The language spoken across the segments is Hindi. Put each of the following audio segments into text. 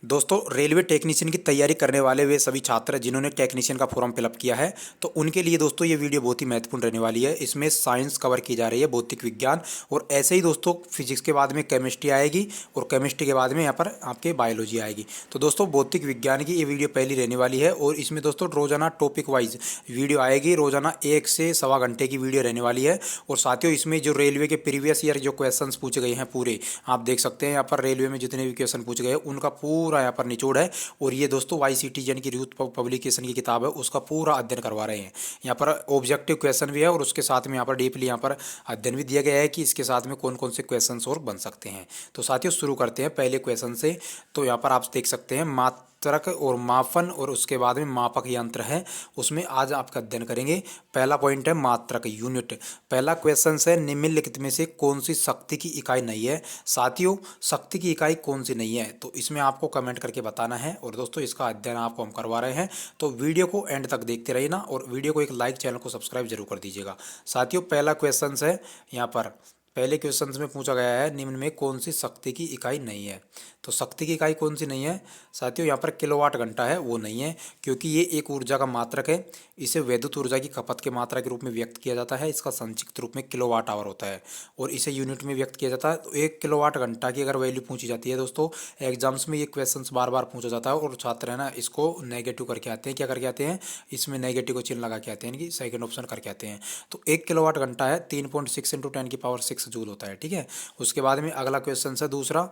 दोस्तों रेलवे टेक्नीशियन की तैयारी करने वाले वे सभी छात्र जिन्होंने टेक्नीशियन का फॉर्म फिलअप किया है तो उनके लिए दोस्तों ये वीडियो बहुत ही महत्वपूर्ण रहने वाली है। इसमें साइंस कवर की जा रही है, भौतिक विज्ञान, और ऐसे ही दोस्तों फिजिक्स के बाद में केमिस्ट्री आएगी और केमिस्ट्री के बाद में यहाँ पर आपके बायोलॉजी आएगी। तो दोस्तों भौतिक विज्ञान की ये वीडियो पहली रहने वाली है और इसमें दोस्तों रोजाना टॉपिक वाइज वीडियो आएगी। रोजाना 1 से सवा घंटे की वीडियो रहने वाली है। और साथियों इसमें जो रेलवे के प्रीवियस ईयर जो क्वेश्चन पूछे गए हैं पूरे आप देख सकते हैं। यहाँ पर रेलवे में जितने भी क्वेश्चन पूछे गए हैं उनका पूरा यहाँ पर निचोड़ है। और ये दोस्तों YCT यानी कि यूथ पब्लिकेशन की किताब है, उसका पूरा अध्ययन करवा रहे हैं। यहाँ पर ऑब्जेक्टिव क्वेश्चन भी है और उसके साथ में यहाँ पर डीपली यहाँ पर अध्ययन भी दिया गया है कि इसके साथ में कौन कौन से क्वेश्चन और बन सकते हैं। तो साथियों शुरू करते हैं पहले क्वेश्चन से। तो यहाँ पर आप देख सकते हैं मात्रक और मापन और उसके बाद में मापक यंत्र है, उसमें आज आपका अध्ययन करेंगे। पहला पॉइंट है मात्रक यूनिट। पहला क्वेश्चन है निम्नलिखित में से कौन सी शक्ति की इकाई नहीं है। साथियों शक्ति की इकाई कौन सी नहीं है तो इसमें आपको कमेंट करके बताना है। और दोस्तों इसका अध्ययन आपको हम करवा रहे हैं तो वीडियो को एंड तक देखते रहिए ना, और वीडियो को एक लाइक, चैनल को सब्सक्राइब जरूर कर दीजिएगा। साथियों पहला क्वेश्चन है यहाँ पर, पहले क्वेश्चन में पूछा गया है निम्न में कौन सी शक्ति की इकाई नहीं है। तो शक्ति की इकाई कौन सी नहीं है साथियों, यहाँ पर किलोवाट घंटा है वो नहीं है, क्योंकि ये एक ऊर्जा का मात्रक है। इसे वैद्युत ऊर्जा की खपत के मात्रा के रूप में व्यक्त किया जाता है। इसका संक्षिप्त रूप में किलोवाट आवर होता है और इसे यूनिट में व्यक्त किया जाता है। तो 1 किलोवाट घंटा की अगर वैल्यू पूछी जाती है दोस्तों, एग्जाम्स में ये क्वेश्चन बार बार पूछा जाता है और छात्र है ना इसको नेगेटिव करके आते हैं। क्या करके आते हैं, इसमें नेगेटिव को चिन्ह लगा के आते हैं, यानी कि सेकंड ऑप्शन करके आते हैं। तो 1 किलोवाट घंटा है 3.6 × 10⁶ जूल होता है। ठीक है, उसके बाद में अगला क्वेश्चन है दूसरा।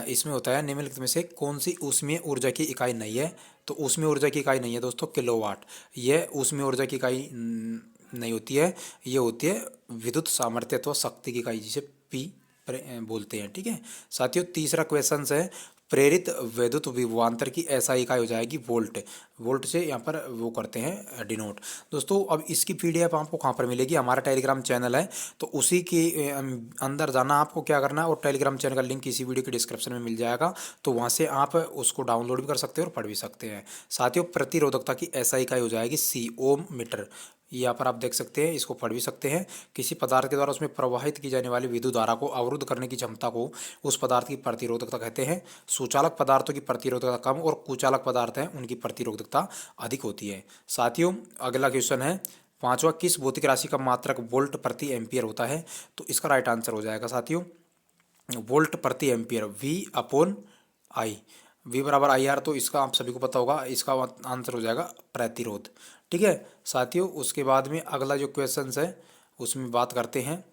इसमें होता है निम्नलिखित में से कौन सी ऊष्मीय ऊर्जा की इकाई नहीं है। तो ऊष्मीय ऊर्जा की इकाई नहीं है दोस्तों किलोवाट। यह ऊष्मीय ऊर्जा की इकाई नहीं होती है, ये होती है विद्युत सामर्थ्य अथवा शक्ति की इकाई, जिसे पी बोलते हैं। ठीक है साथियों, तीसरा क्वेश्चन है प्रेरित वैद्युत विभवांतर की ऐसा इकाई हो जाएगी वोल्ट। वोल्ट से यहाँ पर वो करते हैं डिनोट। दोस्तों अब इसकी PDF आपको कहाँ पर मिलेगी, हमारा टेलीग्राम चैनल है तो उसी के अंदर जाना। आपको क्या करना है, और टेलीग्राम चैनल का लिंक इसी वीडियो के डिस्क्रिप्शन में मिल जाएगा, तो वहाँ से आप उसको डाउनलोड भी कर सकते हैं और पढ़ भी सकते हैं। साथियों प्रतिरोधकता की ऐसा इकाई हो जाएगी C, ओम मीटर। यहाँ पर आप देख सकते हैं, इसको पढ़ भी सकते हैं। किसी पदार्थ के द्वारा उसमें प्रवाहित की जाने वाली विद्युत धारा को अवरुद्ध करने की क्षमता को उस पदार्थ की प्रतिरोधकता कहते हैं। सुचालक पदार्थों की प्रतिरोधकता कम और कुचालक पदार्थ हैं उनकी प्रतिरोधकता अधिक होती है। साथियों अगला क्वेश्चन है पांचवा, किस भौतिक राशि का मात्रक वोल्ट प्रति एम्पियर होता है। तो इसका राइट आंसर हो जाएगा साथियों वोल्ट प्रति एम्पियर V/I। V बराबर IR, तो इसका आप सभी को पता होगा, इसका आंसर हो जाएगा प्रतिरोध। ठीक है साथियों, उसके बाद में अगला जो क्वेश्चन है उसमें बात करते हैं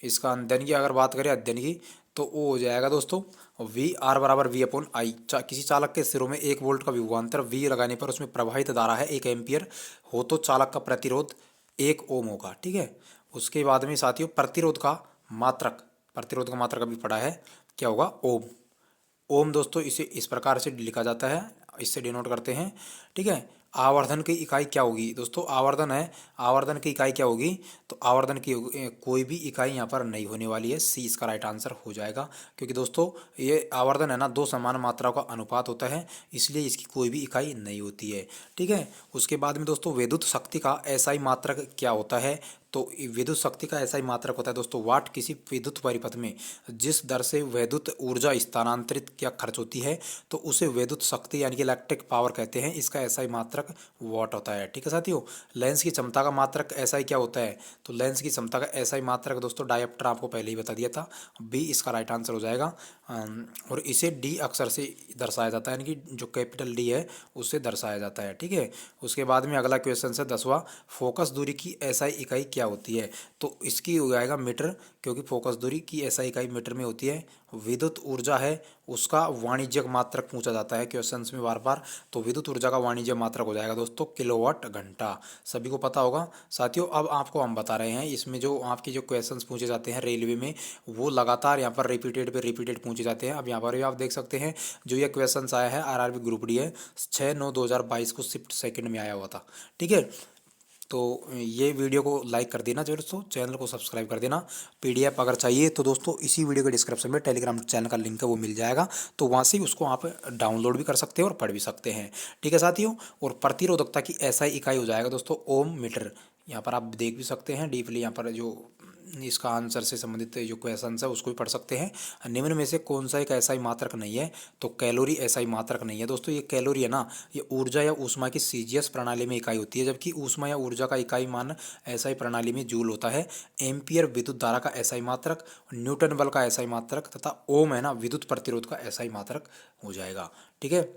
इसका अध्ययन की। अगर बात करें अध्ययन की तो वो हो जाएगा दोस्तों VR बराबर V/I। किसी चालक के सिरों में 1 वोल्ट का विभवांतर V लगाने पर उसमें प्रवाहित धारा है 1 एम्पियर हो तो चालक का प्रतिरोध 1 ओम होगा। ठीक है, उसके बाद में साथियों प्रतिरोध का मात्रक अभी पढ़ा है, क्या होगा, ओम। ओम दोस्तों इसे इस प्रकार से लिखा जाता है, इससे डिनोट करते हैं। ठीक है, आवर्धन की इकाई क्या होगी दोस्तों, आवर्धन है, आवर्धन की इकाई क्या होगी, तो आवर्धन की कोई भी इकाई यहाँ पर नहीं होने वाली है। C इसका राइट आंसर हो जाएगा, क्योंकि दोस्तों ये आवर्धन है ना 2 समान मात्राओं का अनुपात होता है, इसलिए इसकी कोई भी इकाई नहीं होती है। ठीक है, उसके बाद में दोस्तों विद्युत शक्ति का SI मात्रक क्या होता है। तो विद्युत शक्ति का SI मात्रक होता है दोस्तों वाट। किसी विद्युत परिपथ में जिस दर से विद्युत ऊर्जा स्थानांतरित क्या खर्च होती है तो उसे विद्युत शक्ति यानी कि इलेक्ट्रिक पावर कहते हैं। इसका SI मात्रक वाट होता है। ठीक है साथियों, लेंस की क्षमता का मात्रक SI क्या होता है, तो लेंस की क्षमता का SI मात्रक दोस्तों डायोप्टर, आपको पहले ही बता दिया था, B इसका राइट आंसर हो जाएगा। और इसे D अक्षर से दर्शाया जाता है, यानी कि जो कैपिटल D है उससे दर्शाया जाता है। ठीक है, उसके बाद में अगला क्वेश्चन है 10वां, फोकस दूरी की SI इकाई क्या होती है। तो इसकी हो जाएगा मीटर, क्योंकि फोकस दूरी की SI इकाई मीटर में होती है। विद्युत ऊर्जा है उसका वाणिज्यिक मात्रक पूछा जाता है क्वेश्चंस में बार बार, तो विद्युत ऊर्जा का वाणिज्यिक मात्रक हो जाएगा दोस्तों किलोवाट घंटा, सभी को पता होगा। साथियों अब आपको हम बता रहे हैं इसमें जो आपके जो क्वेश्चंस पूछे जाते हैं रेलवे में वो लगातार यहाँ पर रिपीटेड पूछे जाते हैं। अब यहाँ पर भी आप देख सकते हैं जो ये क्वेश्चंस आया है RRB ग्रुप D है 6/9/2022 को शिफ्ट सेकंड में आया हुआ था। ठीक है, तो ये वीडियो को लाइक कर देना दोस्तों, चैनल को सब्सक्राइब कर देना। PDF अगर चाहिए तो दोस्तों इसी वीडियो के डिस्क्रिप्शन में टेलीग्राम चैनल का लिंक है वो मिल जाएगा, तो वहाँ से उसको आप डाउनलोड भी कर सकते हैं और पढ़ भी सकते हैं। ठीक है साथियों, और प्रतिरोधकता की SI इकाई हो जाएगा दोस्तों ओम मीटर। यहाँ पर आप देख भी सकते हैं डीपली, यहाँ पर जो इसका आंसर से संबंधित जो क्वेश्चन है उसको भी पढ़ सकते हैं। निम्न में से कौन सा एक एसआई मात्रक नहीं है, तो कैलोरी एसआई मात्रक नहीं है दोस्तों। ये कैलोरी है ना, ये ऊर्जा या ऊष्मा की सीजीएस प्रणाली में इकाई होती है, जबकि ऊष्मा या ऊर्जा का इकाई मान एसआई प्रणाली में जूल होता है। एम्पियर विद्युत धारा का एसआई मात्रक, न्यूटन बल का एसआई मात्रक तथा ओम है ना विद्युत प्रतिरोध का एसआई मात्रक हो जाएगा। ठीक है,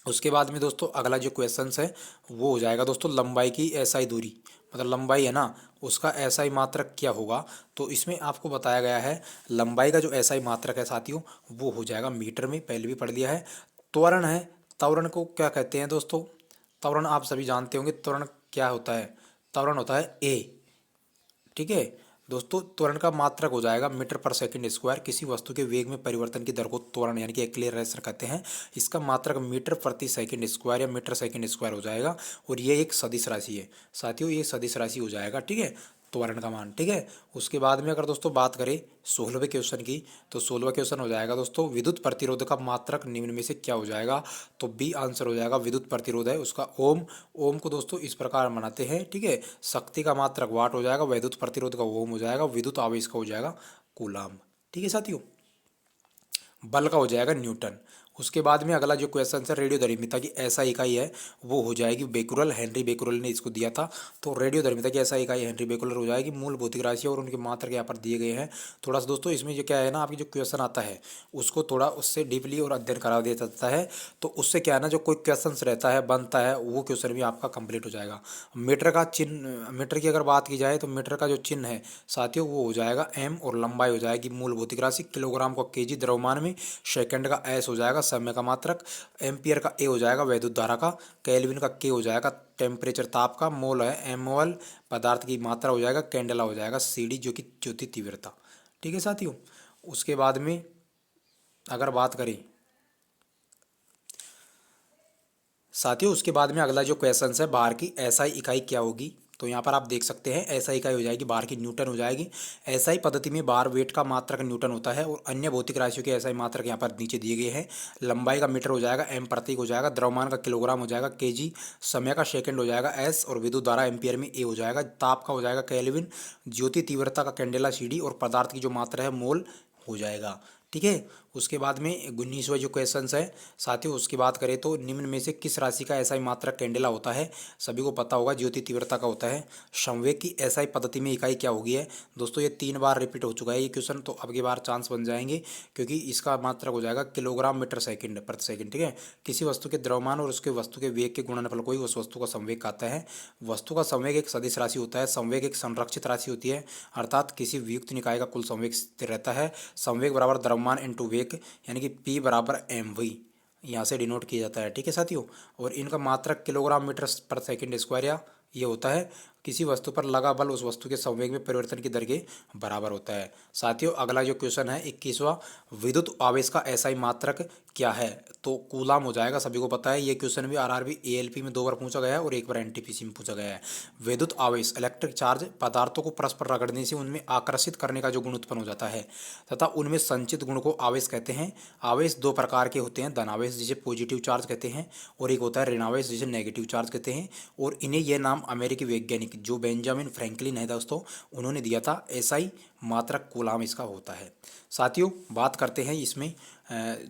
उसके बाद में दोस्तों अगला जो क्वेश्चन है वो हो जाएगा दोस्तों लंबाई की एसआई दूरी, मतलब लंबाई है ना उसका एसआई मात्रक क्या होगा। तो इसमें आपको बताया गया है लंबाई का जो एसआई मात्रक है साथियों वो हो जाएगा मीटर में, पहले भी पढ़ लिया है। त्वरण है, त्वरण को क्या कहते हैं दोस्तों, त्वरण आप सभी जानते होंगे, त्वरण क्या होता है, त्वरण होता है ए। ठीक है दोस्तों, त्वरण का मात्रक हो जाएगा मीटर पर सेकंड स्क्वायर। किसी वस्तु के वेग में परिवर्तन की दर को त्वरण यानी कि एक्सीलरेशन कहते हैं। इसका मात्रक मीटर प्रति सेकंड स्क्वायर या मीटर सेकंड स्क्वायर हो जाएगा, और ये एक सदिश राशि है साथियों, ये सदिश राशि हो जाएगा। ठीक है, त्वरण का मान। ठीक है, उसके बाद में अगर दोस्तों बात करें 16वें क्वेश्चन की, तो 16वां क्वेश्चन हो जाएगा दोस्तों विद्युत प्रतिरोध का मात्रक निम्न में से क्या हो जाएगा। तो बी आंसर हो जाएगा, विद्युत प्रतिरोध है उसका ओम। ओम को दोस्तों इस प्रकार मनाते हैं। ठीक है, शक्ति का मात्रक वाट हो जाएगा, विद्युत प्रतिरोध का ओम हो जाएगा, विद्युत आवेश का हो जाएगा कूलाम। ठीक है साथियों, बल का हो जाएगा न्यूटन। उसके बाद में अगला जो क्वेश्चन है रेडियोधर्मिता की ऐसा इकाई है वो हो जाएगी बेकुरल। हेनरी बेकुरल ने इसको दिया था। तो रेडियोधर्मिता की ऐसा इकाई हेनरी बेकुलर हो जाएगी। मूल भौतिक राशि और उनके मात्रक यहाँ पर दिए गए हैं। थोड़ा सा दोस्तों इसमें जो क्या है ना, आपकी जो क्वेश्चन आता है उसको थोड़ा उससे डीपली और अध्ययन करा दिया जाता है, तो उससे क्या है ना जो कोई क्वेश्चन रहता है बनता है वो क्वेश्चन भी आपका कंप्लीट हो जाएगा। मीटर का चिन्ह, मीटर की अगर बात की जाए तो मीटर का जो चिन्ह है साथियों वो हो जाएगा एम, और लंबाई हो जाएगी मूल भौतिक राशि, किलोग्राम का केजी द्रव्यमान में, सेकंड का एस हो जाएगा समय का मात्रक, एम्पियर का ए हो जाएगा वैद्युत धारा का, केल्विन का के हो जाएगा टेम्परेचर ताप का, मोल है एमओएल पदार्थ की मात्रा हो जाएगा, कैंडेला हो जाएगा सीडी जो कि ज्योति तीव्रता। ठीक है साथियों, उसके बाद में अगर बात करें साथियों, उसके बाद में अगला जो क्वेश्चन है बार की एसआई इकाई क्या होगी। तो यहाँ पर आप देख सकते हैं एसआई इकाई हो जाएगी बार की न्यूटन हो जाएगी। एसआई पद्धति में बार वेट का मात्रक न्यूटन होता है, और अन्य भौतिक राशियों के एसआई मात्रक यहाँ पर नीचे दिए गए हैं। लंबाई का मीटर हो जाएगा एम प्रतीक हो जाएगा, द्रव्यमान का किलोग्राम हो जाएगा केजी, समय का सेकंड हो जाएगा एस, और विद्युत धारा एम्पियर में ए हो जाएगा, ताप का हो जाएगा केल्विन, ज्योति तीव्रता का कैंडेला सीडी, और पदार्थ की जो मात्रा है मोल हो जाएगा। ठीक है, उसके बाद में 19वां जो क्वेश्चन है साथियों, उसकी बात करें तो निम्न में से किस राशि का एसआई मात्रक कैंडेला होता है। सभी को पता होगा ज्योति तीव्रता का होता है। संवेग की एसआई पद्धति में इकाई क्या होगी है दोस्तों, ये 3 बार रिपीट हो चुका है ये क्वेश्चन, तो अब की बार चांस बन जाएंगे, क्योंकि इसका मात्रक हो जाएगा किलोग्राम मीटर सेकंड प्रति सेकंड। ठीक है, किसी वस्तु के द्रव्यमान और उसके वस्तु के वेग के गुणनफल को ही उस वस्तु का संवेग कहता है। वस्तु का संवेग एक सदिश राशि होता है, संवेग एक संरक्षित राशि होती है, अर्थात किसी वियुक्त निकाय का कुल संवेग स्थिर रहता है। संवेग बराबर द्रव्यमान इंटू वेग, यानी कि P बराबर mv यहाँ से डिनोट किया जाता है। ठीक है साथियों, और इनका मात्रक किलोग्राम मीटर पर सेकंड स्क्वायर या ये होता है। किसी वस्तु पर लगा बल उस वस्तु के संवेग में परिवर्तन की दर के बराबर होता है। साथियों अगला जो क्वेश्चन है 21वां, विद्युत आवेश का एसआई मात्रक क्या है। तो कूलाम हो जाएगा, सभी को पता है। ये क्वेश्चन भी आरआरबी एएलपी में 2 बार पूछा गया है और 1 बार एनटीपीसी में पूछा गया है। विद्युत आवेश इलेक्ट्रिक चार्ज पदार्थों को परस्पर रगड़ने से उनमें आकर्षित करने का जो गुण उत्पन्न हो जाता है तथा उनमें संचित गुण को आवेश कहते हैं। आवेश 2 प्रकार के होते हैं, धनावेश जिसे पॉजिटिव चार्ज कहते हैं, और एक होता है ऋणावेश जिसे नेगेटिव चार्ज कहते हैं। और इन्हें यह नाम अमेरिकी वैज्ञानिक जो बेंजामिन फ्रैंकलिन है दोस्तों उन्होंने दिया था। एसआई मात्रक कूलाम इसका होता है। साथियों बात करते हैं इसमें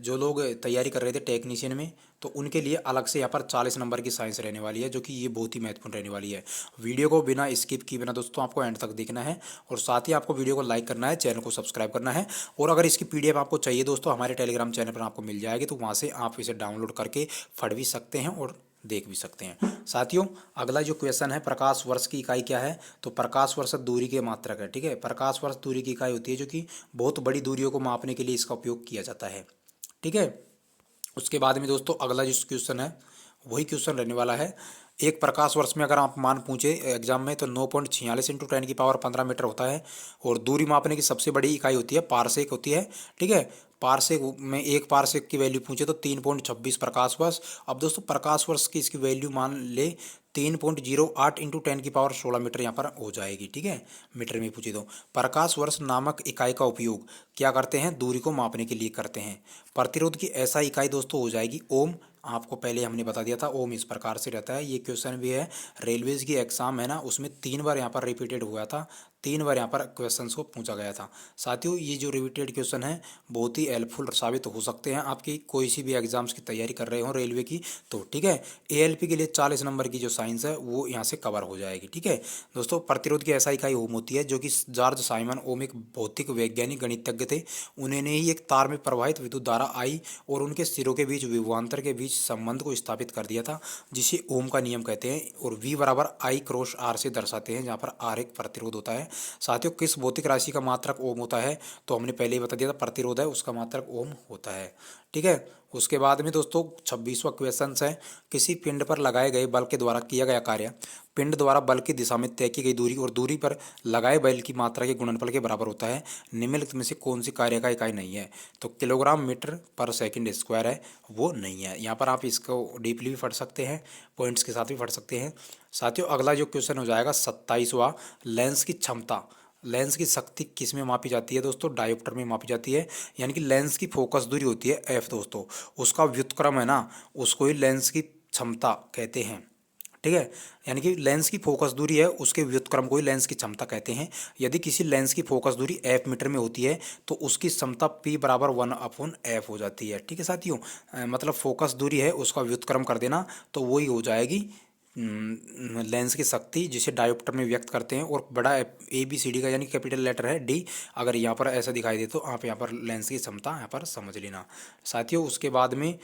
जो लोग तैयारी कर रहे थे टेक्नीशियन में, तो उनके लिए अलग से यहाँ पर 40 नंबर की साइंस रहने वाली है, जो कि ये बहुत ही महत्वपूर्ण रहने वाली है। वीडियो को बिना स्किप किए बिना दोस्तों आपको एंड तक देखना है, और साथ ही आपको वीडियो को लाइक करना है, चैनल को सब्सक्राइब करना है। और अगर इसकी पीडीएफ आपको चाहिए दोस्तों हमारे टेलीग्राम चैनल पर आपको मिल जाएगी, तो वहाँ से आप इसे डाउनलोड करके पढ़ भी सकते हैं और देख भी सकते हैं। साथियों अगला जो क्वेश्चन है प्रकाश वर्ष की इकाई क्या है। तो प्रकाश वर्ष दूरी के मात्रक है। ठीक है, प्रकाश वर्ष दूरी की इकाई होती है जो कि बहुत बड़ी दूरियों को मापने के लिए इसका उपयोग किया जाता है। ठीक है, उसके बाद में दोस्तों अगला जो क्वेश्चन है वही क्वेश्चन रहने वाला है। एक प्रकाश वर्ष में अगर आप मान पूछे एग्जाम में तो 9.46 इंटू 10 की पावर 15 मीटर होता है, और दूरी मापने की सबसे बड़ी इकाई होती है पारसेक होती है। ठीक है, पारसेक में एक पारसेक की वैल्यू पूछे तो 3.26 प्रकाश वर्ष। अब दोस्तों प्रकाश वर्ष की इसकी वैल्यू मान ले 3.08 इंटू 10 की पावर 16 मीटर यहाँ पर हो जाएगी। ठीक है, मीटर में पूछे तो प्रकाश वर्ष नामक इकाई का उपयोग क्या करते हैं, दूरी को मापने के लिए करते हैं। प्रतिरोध की ऐसा इकाई दोस्तों हो जाएगी ओम। आपको पहले हमने बता दिया था ओम इस प्रकार से रहता है। ये क्वेश्चन भी है रेलवेज की एग्जाम है ना, उसमें 3 बार यहाँ पर रिपीटेड हुआ था, 3 बार यहाँ पर क्वेश्चंस को पूछा गया था। साथियों ये जो रिपीटेड क्वेश्चन है बहुत ही हेल्पफुल साबित हो सकते हैं आपकी कोई सी भी एग्जाम्स की तैयारी कर रहे हो रेलवे की, तो ठीक है। एएलपी के लिए 40 नंबर की जो साइंस है वो यहाँ से कवर हो जाएगी, ठीक है दोस्तों। प्रतिरोध की ऐसा इकाई ओम होती है, जो कि जॉर्ज साइमन ओम एक भौतिक वैज्ञानिक गणितज्ञ थे। उन्होंने ही एक तार में प्रवाहित विद्युत धारा आई और उनके सिरों के बीच विभवांतर के बीच संबंध को स्थापित कर दिया था, जिसे ओम का नियम कहते हैं। और V बराबर I क्रॉस R से दर्शाते हैं, जहाँ पर R एक प्रतिरोध होता है। साथियों किस भौतिक राशि का मात्रक ओम होता है, तो हमने पहले ही बता दिया था, प्रतिरोध है उसका मात्रक ओम होता है, ठीक है। उसके बाद में दोस्तों 26वां क्वेश्चन है, किसी पिंड पर लगाए गए बल के द्वारा किया गया कार्य पिंड द्वारा बल की दिशा में तय की गई दूरी और दूरी पर लगाए बल की मात्रा के गुणनफल के बराबर होता है। निम्नलिखित में से कौन सी कार्य का इकाई नहीं है, तो किलोग्राम मीटर पर सेकंड स्क्वायर है, वो नहीं है। यहाँ पर आप इसको डीपली भी पढ़ सकते हैं, पॉइंट्स के साथ भी पढ़ सकते हैं। साथियों अगला जो क्वेश्चन हो जाएगा 27वां, लेंस की क्षमता, लेंस की शक्ति किस में मापी जाती है दोस्तों, डायोप्टर में मापी जाती है। यानी कि लेंस की फोकस दूरी होती है एफ दोस्तों, उसका व्युत्क्रम है ना, उसको ही लेंस की क्षमता कहते हैं, ठीक है। यानी कि लेंस की फोकस दूरी है उसके व्युत्क्रम को ही लेंस की क्षमता कहते हैं। यदि किसी लेंस की फोकस दूरी एफ मीटर में होती है तो उसकी क्षमता P बराबर 1/f हो जाती है, ठीक है साथियों। मतलब फोकस दूरी है उसका व्युत्क्रम कर देना तो वही हो जाएगी लेंस की शक्ति, जिसे डायोप्टर में व्यक्त करते हैं। और बड़ा ABCD का यानी कैपिटल लेटर है D, अगर यहाँ पर ऐसा दिखाई दे तो आप यहाँ पर लेंस की क्षमता यहाँ पर समझ लेना साथियों। उसके बाद में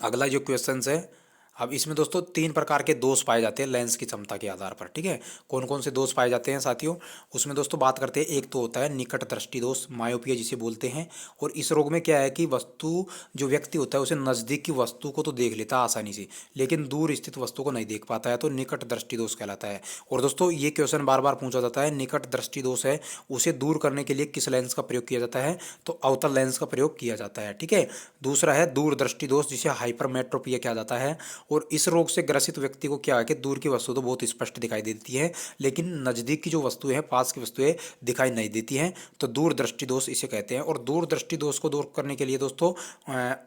अगला जो क्वेश्चन है, अब इसमें दोस्तों 3 प्रकार के दोष पाए जाते हैं लेंस की क्षमता के आधार पर, ठीक है। कौन कौन से दोष पाए जाते हैं साथियों, उसमें दोस्तों बात करते हैं। एक तो होता है निकट दृष्टि दोष, मायोपिया जिसे बोलते हैं। और इस रोग में क्या है कि वस्तु जो व्यक्ति होता है उसे नज़दीक की वस्तु को तो देख लेता है आसानी से, लेकिन दूर स्थित वस्तु को नहीं देख पाता है, तो निकट दृष्टि दोष कहलाता है। और दोस्तों ये क्वेश्चन बार बार पूछा जाता है, निकट दृष्टि दोष है उसे दूर करने के लिए किस लेंस का प्रयोग किया जाता है, तो अवतल लेंस का प्रयोग किया जाता है, ठीक है। दूसरा है दूर दृष्टि दोष, जिसे हाइपरमेट्रोपिया कहा जाता है। और इस रोग से ग्रसित व्यक्ति को क्या है कि दूर की वस्तु तो बहुत स्पष्ट दिखाई देती है, लेकिन नज़दीक की जो वस्तुएं हैं, पास की वस्तुएं दिखाई नहीं देती हैं, तो दूर दृष्टि दोष इसे कहते हैं। और दूर दृष्टि दोष को दूर करने के लिए दोस्तों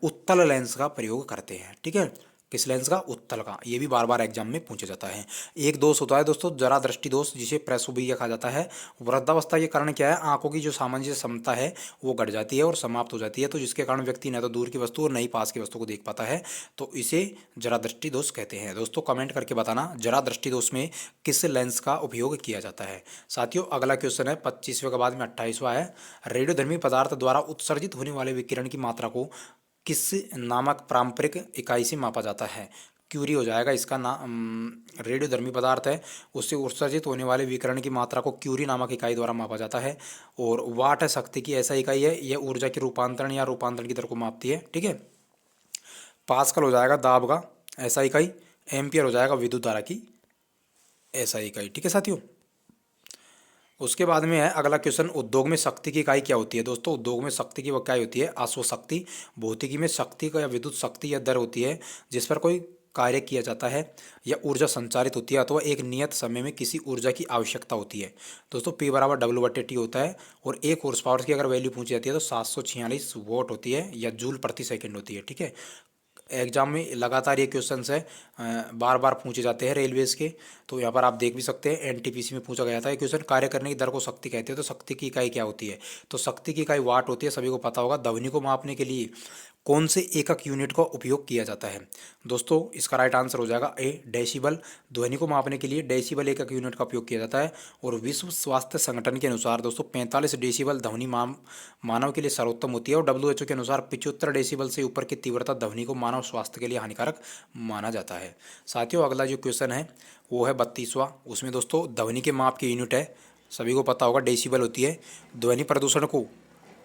उत्तल लेंस का प्रयोग करते हैं, ठीक है। किस लेंस का, उत्तल का। ये भी बार बार एग्जाम में पूछा जाता है। एक दोष होता है दोस्तों जरा दृष्टि दोष, जिसे प्रेसोबिया कहा जाता है। वृद्धावस्था के कारण क्या है, आंखों की जो सामान्य क्षमता है वो घट जाती है और समाप्त हो जाती है, तो जिसके कारण व्यक्ति न तो दूर की वस्तु और न ही पास की वस्तु को देख पाता है, तो इसे जरा दृष्टि दोष कहते हैं। दोस्तों कमेंट करके बताना जरा दृष्टि दोष में किस लेंस का उपयोग किया जाता है। साथियों अगला क्वेश्चन है 25वें के बाद में 28वां है, रेडियोधर्मी पदार्थ द्वारा उत्सर्जित होने वाले विकिरण की मात्रा को किस नामक पारंपरिक इकाई से मापा जाता है। क्यूरी हो जाएगा इसका नाम। रेडियोधर्मी पदार्थ है उससे उत्सर्जित होने वाले विकिरण की मात्रा को क्यूरी नामक इकाई द्वारा मापा जाता है। और वाट है शक्ति की ऐसा इकाई है, यह ऊर्जा के रूपांतरण या रूपांतरण की दर को मापती है, ठीक है। पास्कल हो जाएगा दाब का ऐसा इकाई, एम्पियर हो जाएगा विद्युत धारा की ऐसा इकाई, ठीक है साथियों। उसके बाद में है अगला क्वेश्चन, उद्योग में शक्ति की इकाई क्या होती है दोस्तों। उद्योग में शक्ति की इकाई होती है अश्वशक्ति। भौतिकी में शक्ति का या विद्युत शक्ति या दर होती है जिस पर कोई कार्य किया जाता है या ऊर्जा संचारित होती है अथवा एक नियत समय में किसी ऊर्जा की आवश्यकता होती है। दोस्तों P बराबर W/T होता है। और 1 हॉर्स पावर की अगर वैल्यू पूछी जाती है तो 746 वॉट होती है या जूल प्रति सेकंड होती है, ठीक है। एग्जाम में लगातार ये क्वेश्चंस है बार बार पूछे जाते हैं रेलवेज के, तो यहाँ पर आप देख भी सकते हैं। NTPC में पूछा गया था ये क्वेश्चन, कार्य करने की दर को शक्ति कहते हैं, तो शक्ति की इकाई क्या होती है, तो शक्ति की इकाई वाट होती है, सभी को पता होगा। ध्वनि को मापने के लिए कौन से एकक यूनिट का उपयोग किया जाता है दोस्तों, इसका राइट आंसर हो जाएगा A डेसिबल। ध्वनि को मापने के लिए डेसिबल एकक यूनिट का उपयोग किया जाता है। और विश्व स्वास्थ्य संगठन के अनुसार दोस्तों 45 डेसिबल ध्वनि मानव के लिए सर्वोत्तम होती है। और WHO के अनुसार 75 डेसिबल से ऊपर की तीव्रता ध्वनि को मानव स्वास्थ्य के लिए हानिकारक माना जाता है। साथियों अगला जो क्वेश्चन है वो है 32वां। उसमें दोस्तों ध्वनि के माप की यूनिट है, सभी को पता होगा डेसिबल होती है। ध्वनि प्रदूषण को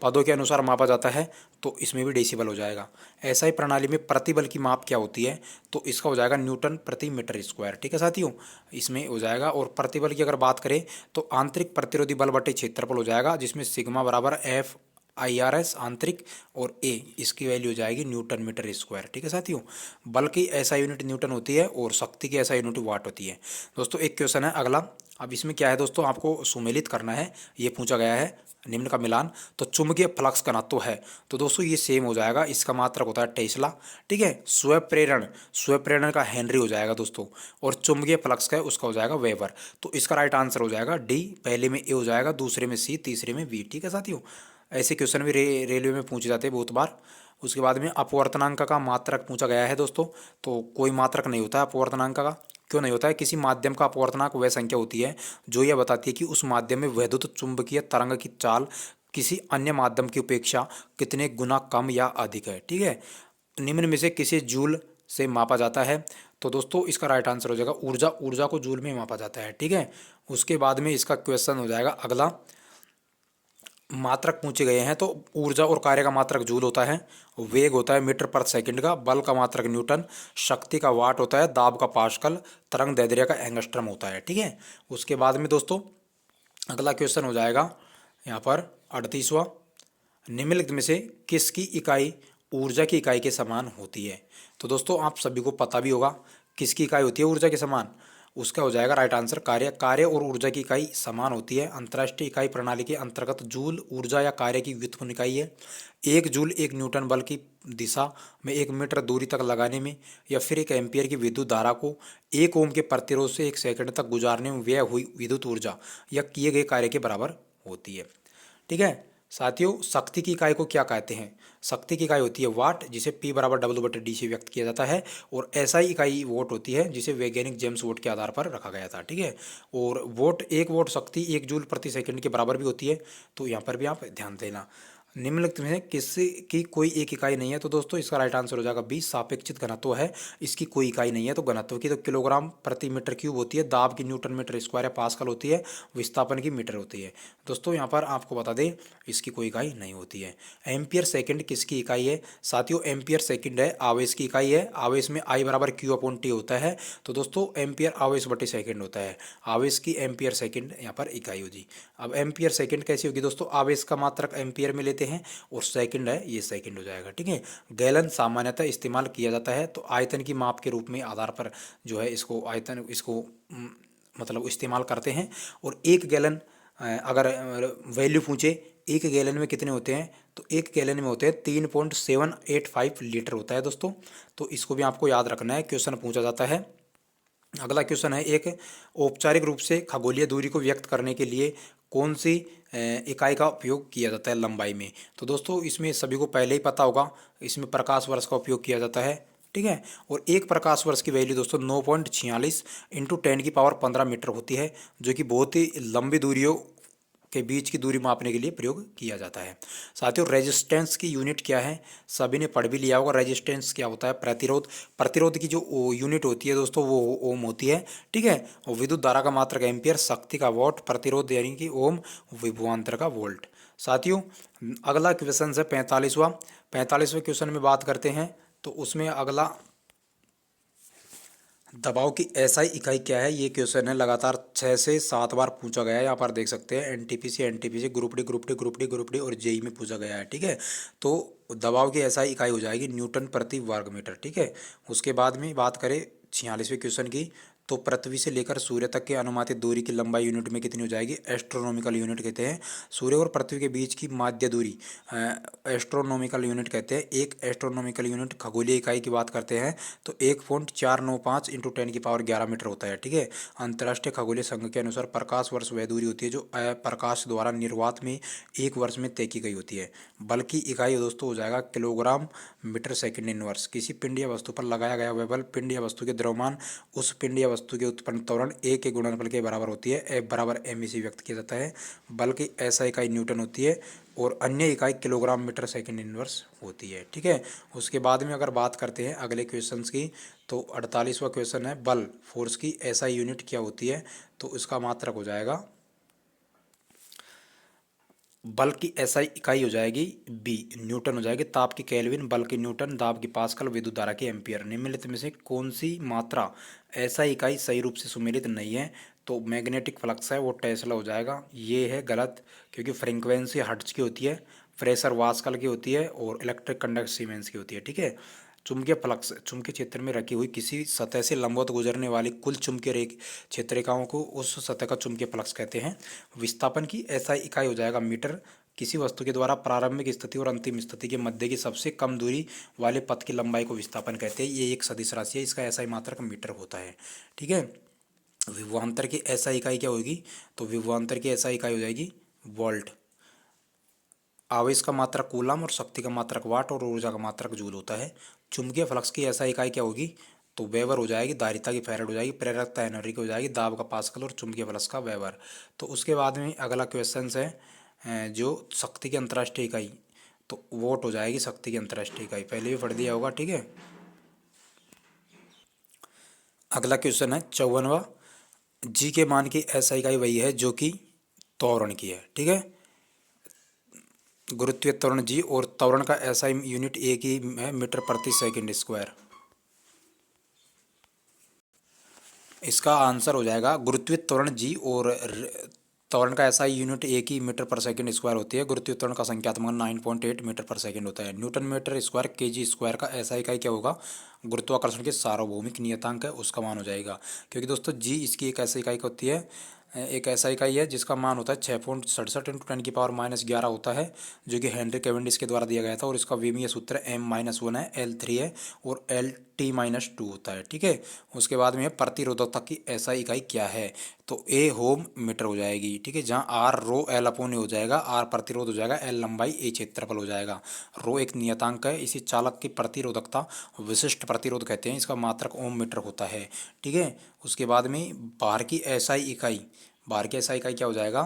पदों के अनुसार मापा जाता है तो इसमें भी डेसिबल हो जाएगा। ऐसा ही प्रणाली में प्रतिबल की माप क्या होती है, तो इसका हो जाएगा न्यूटन प्रति मीटर स्क्वायर, ठीक है साथियों, इसमें हो जाएगा। और प्रतिबल की अगर बात करें तो आंतरिक प्रतिरोधी बल बटे क्षेत्रफल हो जाएगा, जिसमें सिग्मा बराबर F IRS आंतरिक, और A इसकी वैल्यू हो जाएगी न्यूटन मीटर स्क्वायर। ठीक है साथियों, बल की ऐसा यूनिट न्यूटन होती है और शक्ति की ऐसा यूनिट वाट होती है। दोस्तों एक क्वेश्चन है अगला। अब इसमें क्या है दोस्तों, आपको सुमेलित करना है। ये पूछा गया है निम्न का मिलान। तो चुंबकीय फ्लक्स घनत्व है, तो दोस्तों ये सेम हो जाएगा, इसका मात्रक होता है टेस्ला। ठीक है, स्व प्रेरण का हेनरी हो जाएगा दोस्तों, और चुंबकीय फ्लक्स का है उसका हो जाएगा वेबर। तो इसका राइट आंसर हो जाएगा डी, पहले में ए हो जाएगा, दूसरे में सी, तीसरे में बी। ठीक है साथियों, ऐसे क्वेश्चन भी रेलवे में पूछे जाते हैं बहुत बार। उसके बाद में अपवर्तनांक का मात्रक पूछा गया है दोस्तों। तो कोई मात्रक नहीं होता है अपवर्तनांक का। क्यों नहीं होता है? किसी माध्यम का अपवर्तनांक वह संख्या होती है जो यह बताती है कि उस माध्यम में वैद्युत चुंबकीय तरंग की चाल किसी अन्य माध्यम की अपेक्षा कितने गुना कम या अधिक है। ठीक है, निम्न में से किसी जूल से मापा जाता है। तो दोस्तों इसका राइट आंसर हो जाएगा ऊर्जा। ऊर्जा को जूल में मापा जाता है। ठीक है, उसके बाद में इसका क्वेश्चन हो जाएगा अगला। मात्रक पूछे गए हैं तो ऊर्जा और कार्य का मात्रक जूल होता है, वेग होता है मीटर पर सेकंड का, बल का मात्रक न्यूटन, शक्ति का वाट होता है, दाब का पास्कल, तरंग दैर्ध्य का एंगस्ट्रम होता है। ठीक है, उसके बाद में दोस्तों अगला क्वेश्चन हो जाएगा यहाँ पर 38वां। निम्नलिखित में से किसकी इकाई ऊर्जा की इकाई के समान होती है? तो दोस्तों आप सभी को पता भी होगा किसकी इकाई होती है ऊर्जा के समान। उसका हो जाएगा राइट आंसर कार्य। कार्य और ऊर्जा की इकाई समान होती है। अंतर्राष्ट्रीय इकाई प्रणाली के अंतर्गत जूल ऊर्जा या कार्य की व्युत्पन्न इकाई है। एक जूल एक न्यूटन बल की दिशा में 1 मीटर दूरी तक लगाने में, या फिर 1 एम्पियर की विद्युत धारा को 1 ओम के प्रतिरोध से 1 सेकंड तक गुजारने में व्यय हुई विद्युत ऊर्जा या किए गए कार्य के बराबर होती है। ठीक है साथियों, शक्ति की इकाई को क्या कहते हैं? शक्ति की इकाई होती है वाट, जिसे P बराबर W/D से व्यक्त किया जाता है, और SI इकाई वोट होती है, जिसे वैज्ञानिक जेम्स वोट के आधार पर रखा गया था। ठीक है, और वोट, 1 वोट शक्ति 1 जूल/सेकंड के बराबर भी होती है। तो यहाँ पर भी आप ध्यान देना। निम्नलिखित में किसी की कोई एक इकाई नहीं है, तो दोस्तों इसका राइट आंसर हो जाएगा बी, सापेक्षिक घनत्व है। इसकी कोई इकाई नहीं है। तो घनत्व की तो किलोग्राम प्रति मीटर क्यूब होती है, दाब की न्यूटन मीटर स्क्वायर या पास्कल होती है, विस्थापन की मीटर होती है। दोस्तों यहाँ पर आपको बता दें इसकी कोई इकाई नहीं होती है। एम्पियर सेकंड किसकी इकाई है? साथियों एम्पियर सेकंड है आवेश की इकाई है। आवेश में I बराबर Q/T होता है। तो दोस्तों एम्पियर आवेश बटे सेकंड होता है। आवेश की एम्पियर सेकंड यहाँ पर इकाई होगी। अब एम्पियर सेकंड कैसी होगी दोस्तों? आवेश का मात्रक एम्पियर में लेते हैं और सेकंड है ये सेकंड हो जाएगा। ठीक है, गैलन सामान्यतः इस्तेमाल किया जाता है तो आयतन की माप के रूप में आधार पर जो है इसको आयतन इसको मतलब इस्तेमाल करते हैं। और 1 गैलन अगर वैल्यू पूछे 1 गैलन में कितने होते हैं, तो 1 गैलन में होते हैं 3.785 लीटर होता है दोस्तों। तो इसको भी आपको याद रखना है, क्वेश्चन पूछा जाता है। अगला क्वेश्चन है एक औपचारिक रूप से खगोलीय दूरी को व्यक्त करने के लिए कौन सी इकाई का उपयोग किया जाता है लंबाई में? तो दोस्तों इसमें सभी को पहले ही पता होगा, इसमें प्रकाश वर्ष का उपयोग किया जाता है। ठीक है, और एक प्रकाश वर्ष की वैल्यू दोस्तों 9.46 इंटू 10⁻15 मीटर होती है, जो कि बहुत ही लंबी दूरियों के बीच की दूरी मापने के लिए प्रयोग किया जाता है। साथियों रेजिस्टेंस की यूनिट क्या है? सभी ने पढ़ भी लिया होगा। रेजिस्टेंस क्या होता है? प्रतिरोध। प्रतिरोध की जो यूनिट होती है दोस्तों वो ओम होती है। ठीक है, और विद्युत धारा का मात्रक एम्पियर, शक्ति का वॉट, प्रतिरोध यानी कि ओम, विभवांतर का वोल्ट। साथियों अगला क्वेश्चन है 45वां। 45वें क्वेश्चन में बात करते हैं तो उसमें अगला दबाव की एसआई इकाई क्या है? ये क्वेश्चन है लगातार 6 से 7 बार पूछा गया है। यहाँ पर देख सकते हैं एनटीपीसी ग्रुप डी और जेई में पूछा गया है। ठीक है, तो दबाव की एसआई इकाई हो जाएगी न्यूटन प्रति वर्ग मीटर। ठीक है, उसके बाद में बात करें 46वें क्वेश्चन की, तो पृथ्वी से लेकर सूर्य तक के अनुमानित दूरी की लंबाई यूनिट में कितनी हो जाएगी? एस्ट्रोनॉमिकल यूनिट कहते हैं। सूर्य और पृथ्वी के बीच की माध्य दूरी एस्ट्रोनॉमिकल यूनिट कहते हैं। एक एस्ट्रोनॉमिकल यूनिट खगोलीय इकाई की बात करते हैं तो 1.495 इंटू 10⁻11 मीटर होता है। ठीक है, अंतर्राष्ट्रीय खगोलीय संघ के अनुसार प्रकाश वर्ष वह दूरी होती है जो प्रकाश द्वारा निर्वात में 1 वर्ष में तय की गई होती है। बल की इकाई दोस्तों हो जाएगा किलोग्राम मीटर सेकंड इनवर्स। किसी पिंड या वस्तु पर लगाया गया वह बल पिंड या वस्तु के द्रव्यमान उस पिंड या वस्तु के उत्पन्न त्वरण ए के गुणनफल के बराबर होती है। F बराबर mE से व्यक्त किया जाता है। बल की ऐसा इकाई न्यूटन होती है और अन्य इकाई किलोग्राम मीटर सेकंड इनवर्स होती है। ठीक है, उसके बाद में अगर बात करते हैं अगले क्वेश्चंस की, तो 48वां क्वेश्चन है बल फोर्स की ऐसा यूनिट क्या होती है? तो इसका मात्रक हो जाएगा, बल की एसआई इकाई हो जाएगी बी, न्यूटन हो जाएगी। ताप की केल्विन, बल की न्यूटन, दाब की पास्कल, विद्युत धारा की एम्पियर। निम्नलिखित में से कौन सी मात्रा एसआई इकाई सही रूप से सुमेलित नहीं है? तो मैग्नेटिक फ्लक्स है वो टेस्ला हो जाएगा। ये है गलत, क्योंकि फ्रीक्वेंसी हर्ट्ज की होती है। प्रेशर वास्कल की होती है और इलेक्ट्रिक कंडक्टर सीमेंस की होती है। ठीक है। चुंबकीय फ्लक्स चुंबकीय क्षेत्र में रखी हुई किसी सतह से लंबवत गुजरने वाली कुल चुंबकीय क्षेत्र रेखाओं को उस सतह का चुंबकीय फ्लक्स कहते हैं। विस्थापन की एसआई इकाई हो जाएगा मीटर। किसी वस्तु के द्वारा प्रारंभिक स्थिति और अंतिम स्थिति के मध्य की सबसे कम दूरी वाले पथ की लंबाई को विस्थापन कहते हैं। ये एक सदिश राशि है, इसका एसआई मात्रक मीटर होता है। ठीक है। विभवांतर की एसआई इकाई क्या होगी? तो विभवांतर की एसआई इकाई हो जाएगी वोल्ट। आवेश का मात्रक कूलम और शक्ति का मात्रक वाट और ऊर्जा का मात्रक जूल होता है। चुंबकीय फ्लक्स की एसआई इकाई क्या होगी? तो वेबर हो जाएगी। धारिता की फैराड हो जाएगी। प्रेरकता हेनरी की हो जाएगी। दाब का पास्कल और चुंबकीय फ्लक्स का वेबर। तो उसके बाद में अगला क्वेश्चन है जो शक्ति की अंतर्राष्ट्रीय इकाई, तो वोट हो जाएगी शक्ति की अंतर्राष्ट्रीय इकाई। पहले भी पढ़ दिया होगा। ठीक है। अगला क्वेश्चन है 54वां। जी के मान की एसआई इकाई वही है जो कि त्वरण की है। ठीक है। गुरुत्वीय त्वरण जी और त्वरण का एसआई यूनिट एक ही है, मीटर प्रति सेकंड स्क्वायर। इसका आंसर हो जाएगा गुरुत्वीय त्वरण जी और त्वरण का एसआई यूनिट एक ही मीटर पर सेकंड स्क्वायर होती है। गुरुत्वीय त्वरण का संख्यात्मक 9.8 मीटर पर सेकंड होता है। Newton metre square kg square का एसआई इकाई क्या होगा? गुरुत्वाकर्षण के सार्वभौमिक नियतांक है, उसका मान हो जाएगा। क्योंकि दोस्तों जी इसकी एक ऐसी इकाई होती है, एक ऐसा इकाई है जिसका मान होता है 6.67 इंटू 10⁻⁻11 होता है, जो कि हेनरी कैवेंडिश के द्वारा दिया गया था। और इसका विमीय सूत्र M-1 है, L3 है और Lt-2 होता है। ठीक है। उसके बाद में प्रतिरोधकता की ऐसा इकाई क्या है? तो ए होम मीटर हो जाएगी। ठीक है। जहाँ आर रो एल अपॉन ए हो जाएगा, आर प्रतिरोध हो जाएगा, एल लंबाई, ए क्षेत्रफल हो जाएगा। रो एक नियतांक है। इसी चालक की प्रतिरोधकता विशिष्ट प्रतिरोध कहते हैं। इसका मात्रक ओम मीटर होता है। ठीक है। उसके बाद में बाहर की एसआई इकाई, बाहर की एसआई इकाई क्या हो जाएगा?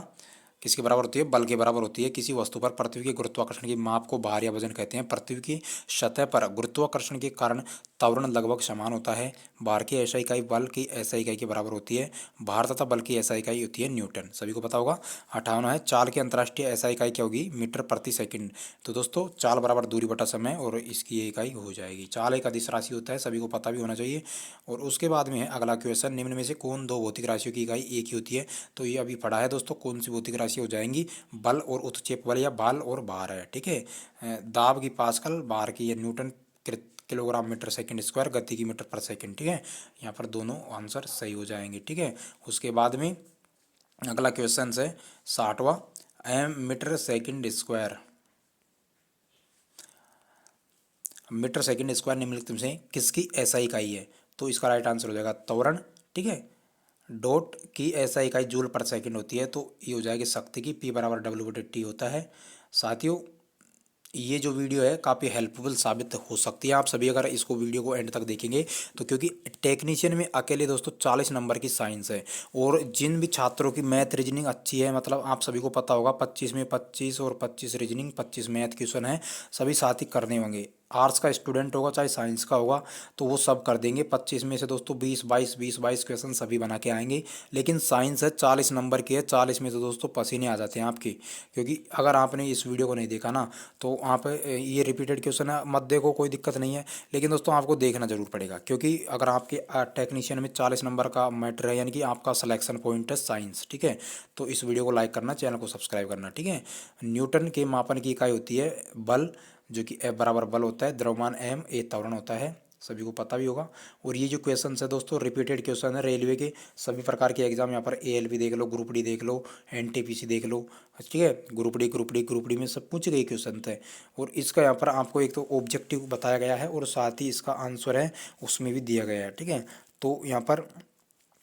किसके बराबर होती है? बल के बराबर होती है। किसी वस्तु पर पृथ्वी के गुरुत्वाकर्षण की माप को भार या वजन कहते हैं। पृथ्वी की सतह पर गुरुत्वाकर्षण के कारण त्वरण लगभग समान होता है। भार की एसआई इकाई बल की एसआई इकाई के बराबर होती है। भार तथा बल की एसआई इकाई होती है न्यूटन, सभी को पता होगा। 58 है चाल की अंतर्राष्ट्रीय एसआई इकाई क्या होगी? मीटर प्रति सेकंड। तो दोस्तों चाल बराबर दूरी बटा समय और इसकी ये इकाई हो जाएगी। चाल एक अदिश राशि होता है, सभी को पता भी होना चाहिए। और उसके बाद में है अगला क्वेश्चन, निम्न में से कौन दो भौतिक राशियों की इकाई एक ही होती है? तो ये अभी पढ़ा है दोस्तों। कौन सी भौतिक राशि हो जाएंगी? बल और उत्क्षेप बल या बल और भार है। ठीक है। दाब की पास्कल, भार की ये newton kilogram metre second square, गति की मीटर पर सेकंड। ठीक है। यहाँ पर दोनों आंसर सही हो जाएंगे। ठीक है। उसके बाद में अगला क्वेश्चन है 60वां, M metre second square, metre second square निम्नलिखित में से किसकी एसआई इकाई है? तो इसका राइट आंसर हो जाएगा त्वरण। ठीक है। डॉट की एसआई इकाई जूल पर सेकंड होती है, तो ये हो जाएगी शक्ति की, P बराबर W/T होता है। साथियों ये जो वीडियो है काफ़ी हेल्पफुल साबित हो सकती है आप सभी अगर इसको वीडियो को एंड तक देखेंगे तो, क्योंकि टेक्नीशियन में अकेले दोस्तों 40 नंबर की साइंस है। और जिन भी छात्रों की मैथ रीजनिंग अच्छी है, मतलब आप सभी को पता होगा 25 में 25 और 25 रीजनिंग 25 मैथ क्वेश्चन है, सभी साथ ही करने होंगे। आर्ट्स का स्टूडेंट होगा चाहे साइंस का होगा तो वो सब कर देंगे। 25 में से दोस्तों 20-22 क्वेश्चन सभी बना के आएंगे। लेकिन साइंस है 40 नंबर की है, 40 में से दोस्तों पसीने आ जाते हैं आपके। क्योंकि अगर आपने इस वीडियो को नहीं देखा ना तो आप ये रिपीटेड क्वेश्चन है मत देखो, कोई दिक्कत नहीं है, लेकिन दोस्तों आपको देखना जरूर पड़ेगा। क्योंकि अगर आपके टेक्नीशियन में 40 नंबर का मैटर है, यानी कि आपका सिलेक्शन पॉइंट है साइंस। ठीक है। तो इस वीडियो को लाइक करना, चैनल को सब्सक्राइब करना। ठीक है। न्यूटन के मापन की इकाई होती है बल, जो कि F बराबर बल होता है, द्रव्यमान M, A त्वरण होता है, सभी को पता भी होगा। और ये जो क्वेश्चन है दोस्तों रिपीटेड क्वेश्चन है रेलवे के सभी प्रकार के एग्जाम, यहाँ पर ALP देख लो, ग्रुप डी देख लो, NTPC देख लो। ठीक है। ग्रुप डी में सब पूछे गए क्वेश्चन थे। और इसका यहाँ पर आपको एक तो ऑब्जेक्टिव बताया गया है और साथ ही इसका आंसर है उसमें भी दिया गया है। ठीक है। तो यहाँ पर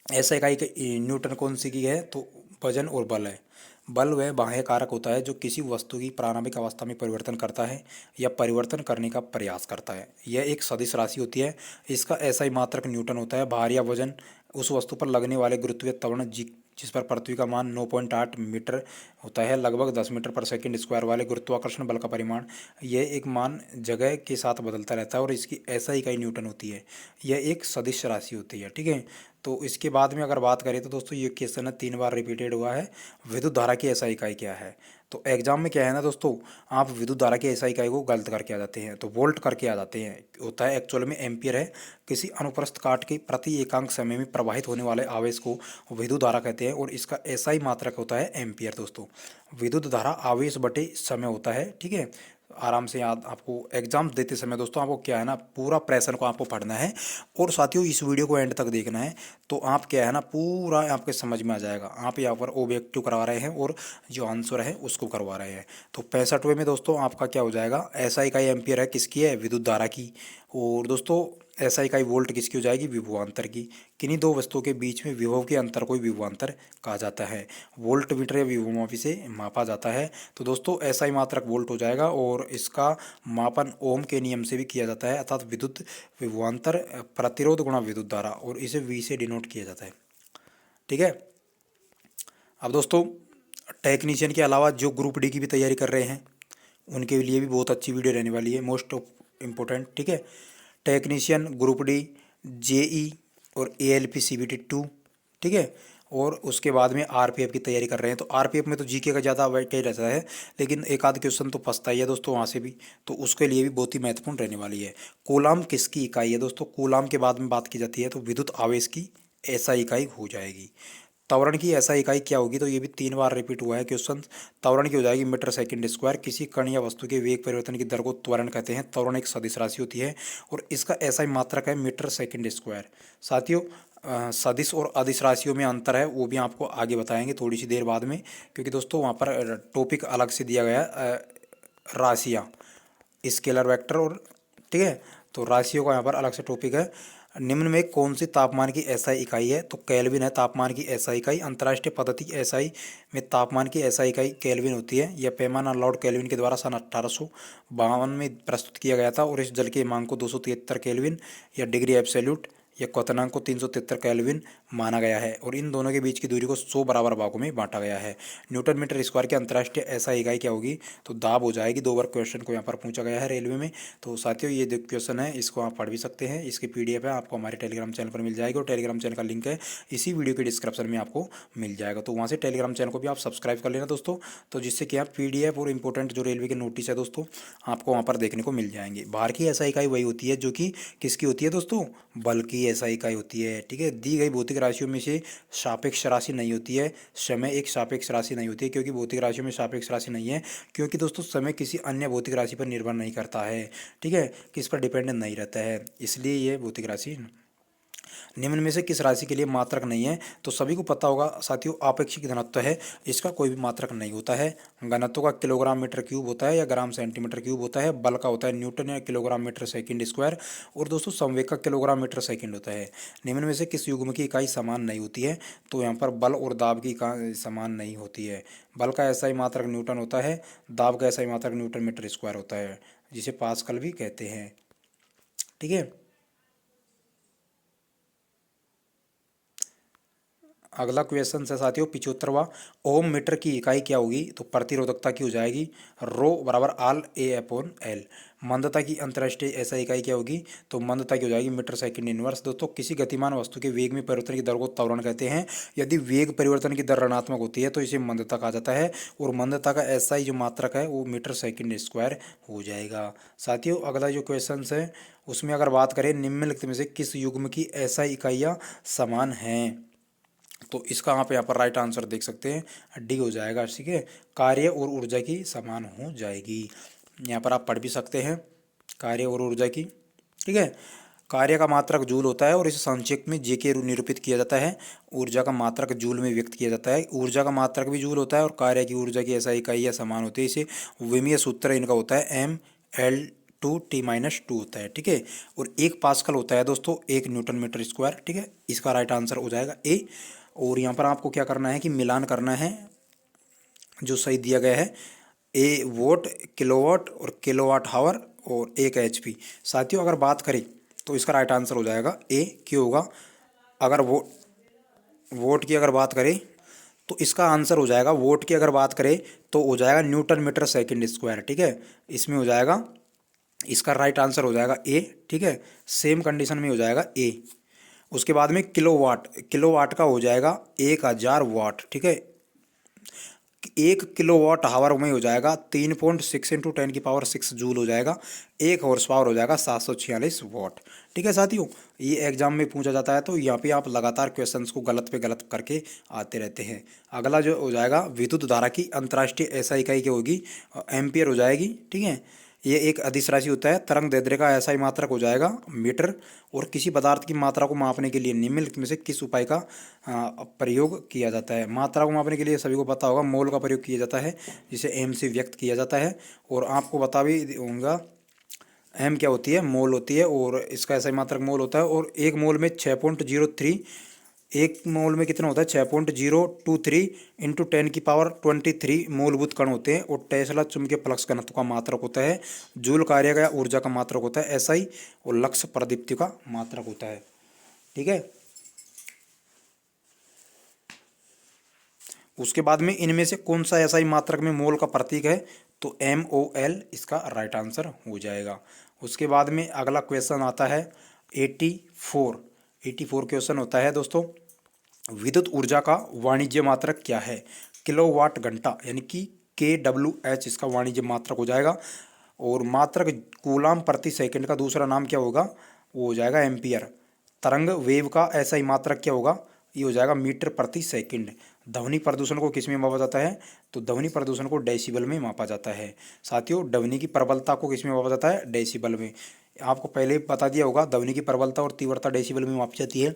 ऐसा इकाई न्यूटन कौन सी की है? तो वजन और बल है। बल वह बाह्य कारक होता है जो किसी वस्तु की प्रारंभिक अवस्था में परिवर्तन करता है या परिवर्तन करने का प्रयास करता है। यह एक सदिश राशि होती है। इसका ऐसा मात्रक न्यूटन होता है। भार या वजन उस वस्तु पर लगने वाले गुरुत्वीय त्वरण जिस पर पृथ्वी का मान 9.8 मीटर होता है, लगभग 10 मीटर पर सेकंड स्क्वायर वाले गुरुत्वाकर्षण बल का परिमाण, यह एक मान जगह के साथ बदलता रहता है और इसकी ऐसा इकाई न्यूटन होती है। यह एक सदिश राशि होती है। ठीक है। तो इसके बाद में अगर बात करें तो दोस्तों ये क्वेश्चन है 3 बार रिपीटेड हुआ है, विद्युत धारा की एसआई इकाई क्या है। तो एग्जाम में क्या है ना दोस्तों, आप विद्युत धारा की एसआई इकाई को गलत करके आ जाते हैं, तो वोल्ट करके आ जाते हैं, होता है एक्चुअल में एम्पियर है। किसी अनुप्रस्थ काट के प्रति एकांक समय में प्रवाहित होने वाले आवेश को विद्युत धारा कहते हैं और इसका एसआई मात्रक होता है एम्पियर। दोस्तों विद्युत धारा आवेश बटे समय होता है, ठीक है। आराम से याद, आपको एग्जाम देते समय दोस्तों आपको क्या है ना, पूरा प्रश्न को आपको पढ़ना है और साथियों इस वीडियो को एंड तक देखना है। तो आप क्या है ना, पूरा आपके समझ में आ जाएगा। आप यहाँ पर ऑब्जेक्टिव करवा रहे हैं और जो आंसर है उसको करवा रहे हैं। तो 65वें में दोस्तों आपका क्या हो जाएगा, एसआई इकाई एम्पियर है, किसकी है, विद्युत धारा की। और दोस्तों एसआई इकाई वोल्ट किसकी हो जाएगी, विभवांतर की। किन्हीं दो वस्तुओं के बीच में विभव के अंतर को विभवांतर कहा जाता है। वोल्ट मीटर या विभवमापी से मापा जाता है। तो दोस्तों एसआई मात्रक वोल्ट हो जाएगा और इसका मापन ओम के नियम से भी किया जाता है, अर्थात विद्युत विभवांतर प्रतिरोध गुणा विद्युत धारा, और इसे वी से डिनोट किया जाता है, ठीक है। अब दोस्तों टेक्नीशियन के अलावा जो ग्रुप डी की भी तैयारी कर रहे हैं उनके लिए भी बहुत अच्छी वीडियो रहने वाली है, मोस्ट इम्पोर्टेंट, ठीक है। टेक्नीशियन, ग्रुप डी, जेई और एएलपी सीबीटी 2, ठीक है। और उसके बाद में आरपीएफ की तैयारी कर रहे हैं। तो आरपीएफ में तो जीके का ज़्यादा वेटेज रहता है, लेकिन एक आध क्वेश्चन तो फंसता ही है दोस्तों वहाँ से भी, तो उसके लिए भी बहुत ही महत्वपूर्ण रहने वाली है। कूलाम किसकी इकाई है दोस्तों, कूलाम के बाद में बात की जाती है तो विद्युत आवेश की एसआई इकाई हो जाएगी। त्वरण की एसआई इकाई क्या होगी, तो ये भी 3 बार रिपीट हुआ है क्वेश्चन। त्वरण की हो जाएगी मीटर सेकंड स्क्वायर। किसी कण या वस्तु के वेग परिवर्तन की दर को त्वरण कहते हैं। त्वरण एक सदिश राशि होती है और इसका एसआई मात्रक है मीटर सेकंड स्क्वायर। साथियों सदिश और अदिश राशियों में अंतर है, वो भी आपको आगे बताएंगे थोड़ी सी देर बाद में, क्योंकि दोस्तों वहाँ पर टॉपिक अलग से दिया गया है, राशियाँ, स्केलर वेक्टर और, ठीक है। तो राशियों का यहाँ पर अलग से टॉपिक है। निम्न में कौन सी तापमान की एसआई इकाई है, तो केल्विन है तापमान की एसआई इकाई। अंतर्राष्ट्रीय पद्धति एसआई में तापमान की एसआई इकाई केल्विन होती है। यह पैमाना लॉर्ड केल्विन के द्वारा सन 1852 में प्रस्तुत किया गया था और इस जल के मांग को 273 केल्विन या डिग्री एब्सोल्यूट या क्वथनांक को 373 केल्विन माना गया है और इन दोनों के बीच की दूरी को 100 बराबर भागों में बांटा गया है। न्यूटन मीटर स्क्वायर की अंतर्राष्ट्रीय एसआई इकाई क्या होगी, तो दाब हो जाएगी। 2 बार क्वेश्चन को यहाँ पर पूछा गया है रेलवे में। तो साथियों ये जो क्वेश्चन है इसको आप पढ़ भी सकते हैं, इसकी पीडीएफ है आपको हमारे टेलीग्राम चैनल पर मिल जाएगी और टेलीग्राम चैनल का लिंक है इसी वीडियो के डिस्क्रिप्शन में आपको मिल जाएगा। तो वहाँ से टेलीग्राम चैनल को भी आप सब्सक्राइब कर लेना दोस्तों, तो जिससे कि आप पीडीएफ और इंपॉर्टेंट जो रेलवे के नोटिस है दोस्तों आपको वहाँ पर देखने को मिल जाएंगे। बाहर की एसआई इकाई वही होती है जो कि किसकी होती है दोस्तों, बल की एसआई इकाई होती है, ठीक है। दी गई भौतिक राशियों में से सापेक्ष राशि नहीं होती है, समय एक सापेक्ष राशि नहीं होती है, क्योंकि भौतिक राशियों में सापेक्ष राशि नहीं है, क्योंकि दोस्तों समय किसी अन्य भौतिक राशि पर निर्भर नहीं करता है, ठीक है, किस पर डिपेंडेंट नहीं रहता है, इसलिए ये भौतिक राशि। निम्न में से किस राशि के लिए मात्रक नहीं है, तो सभी को पता होगा साथियों आपेक्षिक घनत्व है, इसका कोई भी मात्रक नहीं होता है। घनत्व का किलोग्राम मीटर क्यूब होता है या ग्राम सेंटीमीटर क्यूब होता है। बल का होता है न्यूटन या किलोग्राम मीटर सेकंड स्क्वायर और दोस्तों संवेग का किलोग्राम मीटर सेकंड होता है। निम्न में से किस युग्म की इकाई समान नहीं होती है, तो यहाँ पर बल और दाब की इकाई समान नहीं होती है। बल का एसआई मात्रक न्यूटन होता है, दाब का एसआई मात्रक न्यूटन मीटर स्क्वायर होता है, जिसे पास्कल भी कहते हैं, ठीक है। अगला क्वेश्चन है साथियों 75वां, ओम मीटर की इकाई क्या होगी, तो प्रतिरोधकता की हो जाएगी रो बराबर आल ए अपॉन एल। मंदता की अंतर्राष्ट्रीय एसआई इकाई क्या होगी, तो मंदता की हो जाएगी मीटर सेकंड इनवर्स। दोस्तों किसी गतिमान वस्तु के वेग में परिवर्तन की दर को त्वरण कहते हैं। यदि वेग परिवर्तन की दर ऋणात्मक होती है तो इसे मंदता कहा जाता है और मंदता का एसआई जो मात्रक है वो मीटर सेकंड स्क्वायर हो जाएगा। साथियों अगला जो क्वेश्चन है उसमें अगर बात करें निम्नलिखित में से किस युग्म की एसआई इकाइयाँ समान हैं, तो इसका आप यहाँ पर राइट आंसर देख सकते हैं, डी हो जाएगा, ठीक है। कार्य और ऊर्जा की समान हो जाएगी, यहाँ पर आप पढ़ भी सकते हैं कार्य और ऊर्जा की, ठीक है। कार्य का मात्रक जूल होता है और इसे संक्षेप में जे के निरूपित किया जाता है। ऊर्जा का मात्रक जूल में व्यक्त किया जाता है। ऊर्जा का मात्रक भी जूल होता है और कार्य की ऊर्जा की ऐसा इकाइयाँ समान होती है। इसे विमीय सूत्र इनका होता है mL/T-2 होता है, ठीक है। और 1 पास्कल होता है दोस्तों 1 न्यूटन मीटर स्क्वायर, ठीक है। इसका राइट आंसर हो जाएगा ए। और यहाँ पर आपको क्या करना है कि मिलान करना है जो सही दिया गया है, ए वोट, किलोवाट और किलोवाट हावर और 1 HP। साथियों अगर बात करें तो इसका राइट आंसर हो जाएगा ए, क्यों होगा, अगर वोट की अगर बात करें तो इसका आंसर हो जाएगा, वोट की अगर बात करें तो हो जाएगा न्यूटन मीटर सेकंड स्क्वायर, ठीक है। इसमें हो जाएगा, इसका राइट आंसर हो जाएगा ए, ठीक है। सेम कंडीशन में हो जाएगा ए। उसके बाद में किलोवाट, किलोवाट का हो जाएगा 1000 वाट, ठीक है। 1 किलोवाट आवर में हो जाएगा 3.6 इंटू 10 की पावर 6 जूल हो जाएगा। 1 हॉर्स पावर हो जाएगा 746 वाट, ठीक है साथियों। ये एग्जाम में पूछा जाता है, तो यहाँ पे आप लगातार क्वेश्चंस को गलत पे गलत करके आते रहते हैं। अगला जो हो जाएगा विद्युत धारा की अंतर्राष्ट्रीय एसआई इकाई क्या होगी, एम्पियर हो जाएगी, ठीक है। ये एक अदिश राशि होता है। तरंग दैर्ध्य का एसआई मात्रक हो जाएगा मीटर। और किसी पदार्थ की मात्रा को मापने के लिए निम्नलिखित में से किस उपाय का प्रयोग किया जाता है। मात्रा को मापने के लिए सभी को पता होगा मोल का प्रयोग किया जाता है, जिसे एम से व्यक्त किया जाता है। और आपको बता भी होगा एम क्या होती है, मोल होती है, और इसका एसआई मात्रक मोल होता है। और एक मोल में 6.03, एक मोल में कितना होता है 6.023 इंटू 10 की पावर 23 मूलभूत कण होते हैं। और टेस्ला चुंबकीय फ्लक्स घनत्व का मात्रक होता है। जूल कार्य का ऊर्जा का मात्रक होता है एसआई। और लक्ष्य प्रदीप्ति का मात्रक होता है, ठीक है। उसके बाद में इनमें से कौन सा एसआई मात्रक में मोल का प्रतीक है, तो MOL इसका राइट आंसर हो जाएगा। उसके बाद में अगला क्वेश्चन आता है 84 क्वेश्चन होता है दोस्तों, विद्युत ऊर्जा का वाणिज्य मात्रक क्या है। किलोवाट घंटा यानी कि KWH इसका वाणिज्य मात्रक हो जाएगा। और मात्रक कूलाम प्रति सेकंड का दूसरा नाम क्या होगा, वो हो जाएगा एम्पियर। तरंग वेव का एसआई मात्रक क्या होगा, ये हो जाएगा मीटर प्रति सेकंड। ध्वनि प्रदूषण को किस में मापा जाता है, तो ध्वनि प्रदूषण को डेसिबल में मापा जाता है। साथियों ध्वनि की प्रबलता को किस में मापा जाता है, डेसिबल में। आपको पहले ही बता दिया होगा ध्वनि की प्रबलता और तीव्रता डेसिबल में मापी जाती है।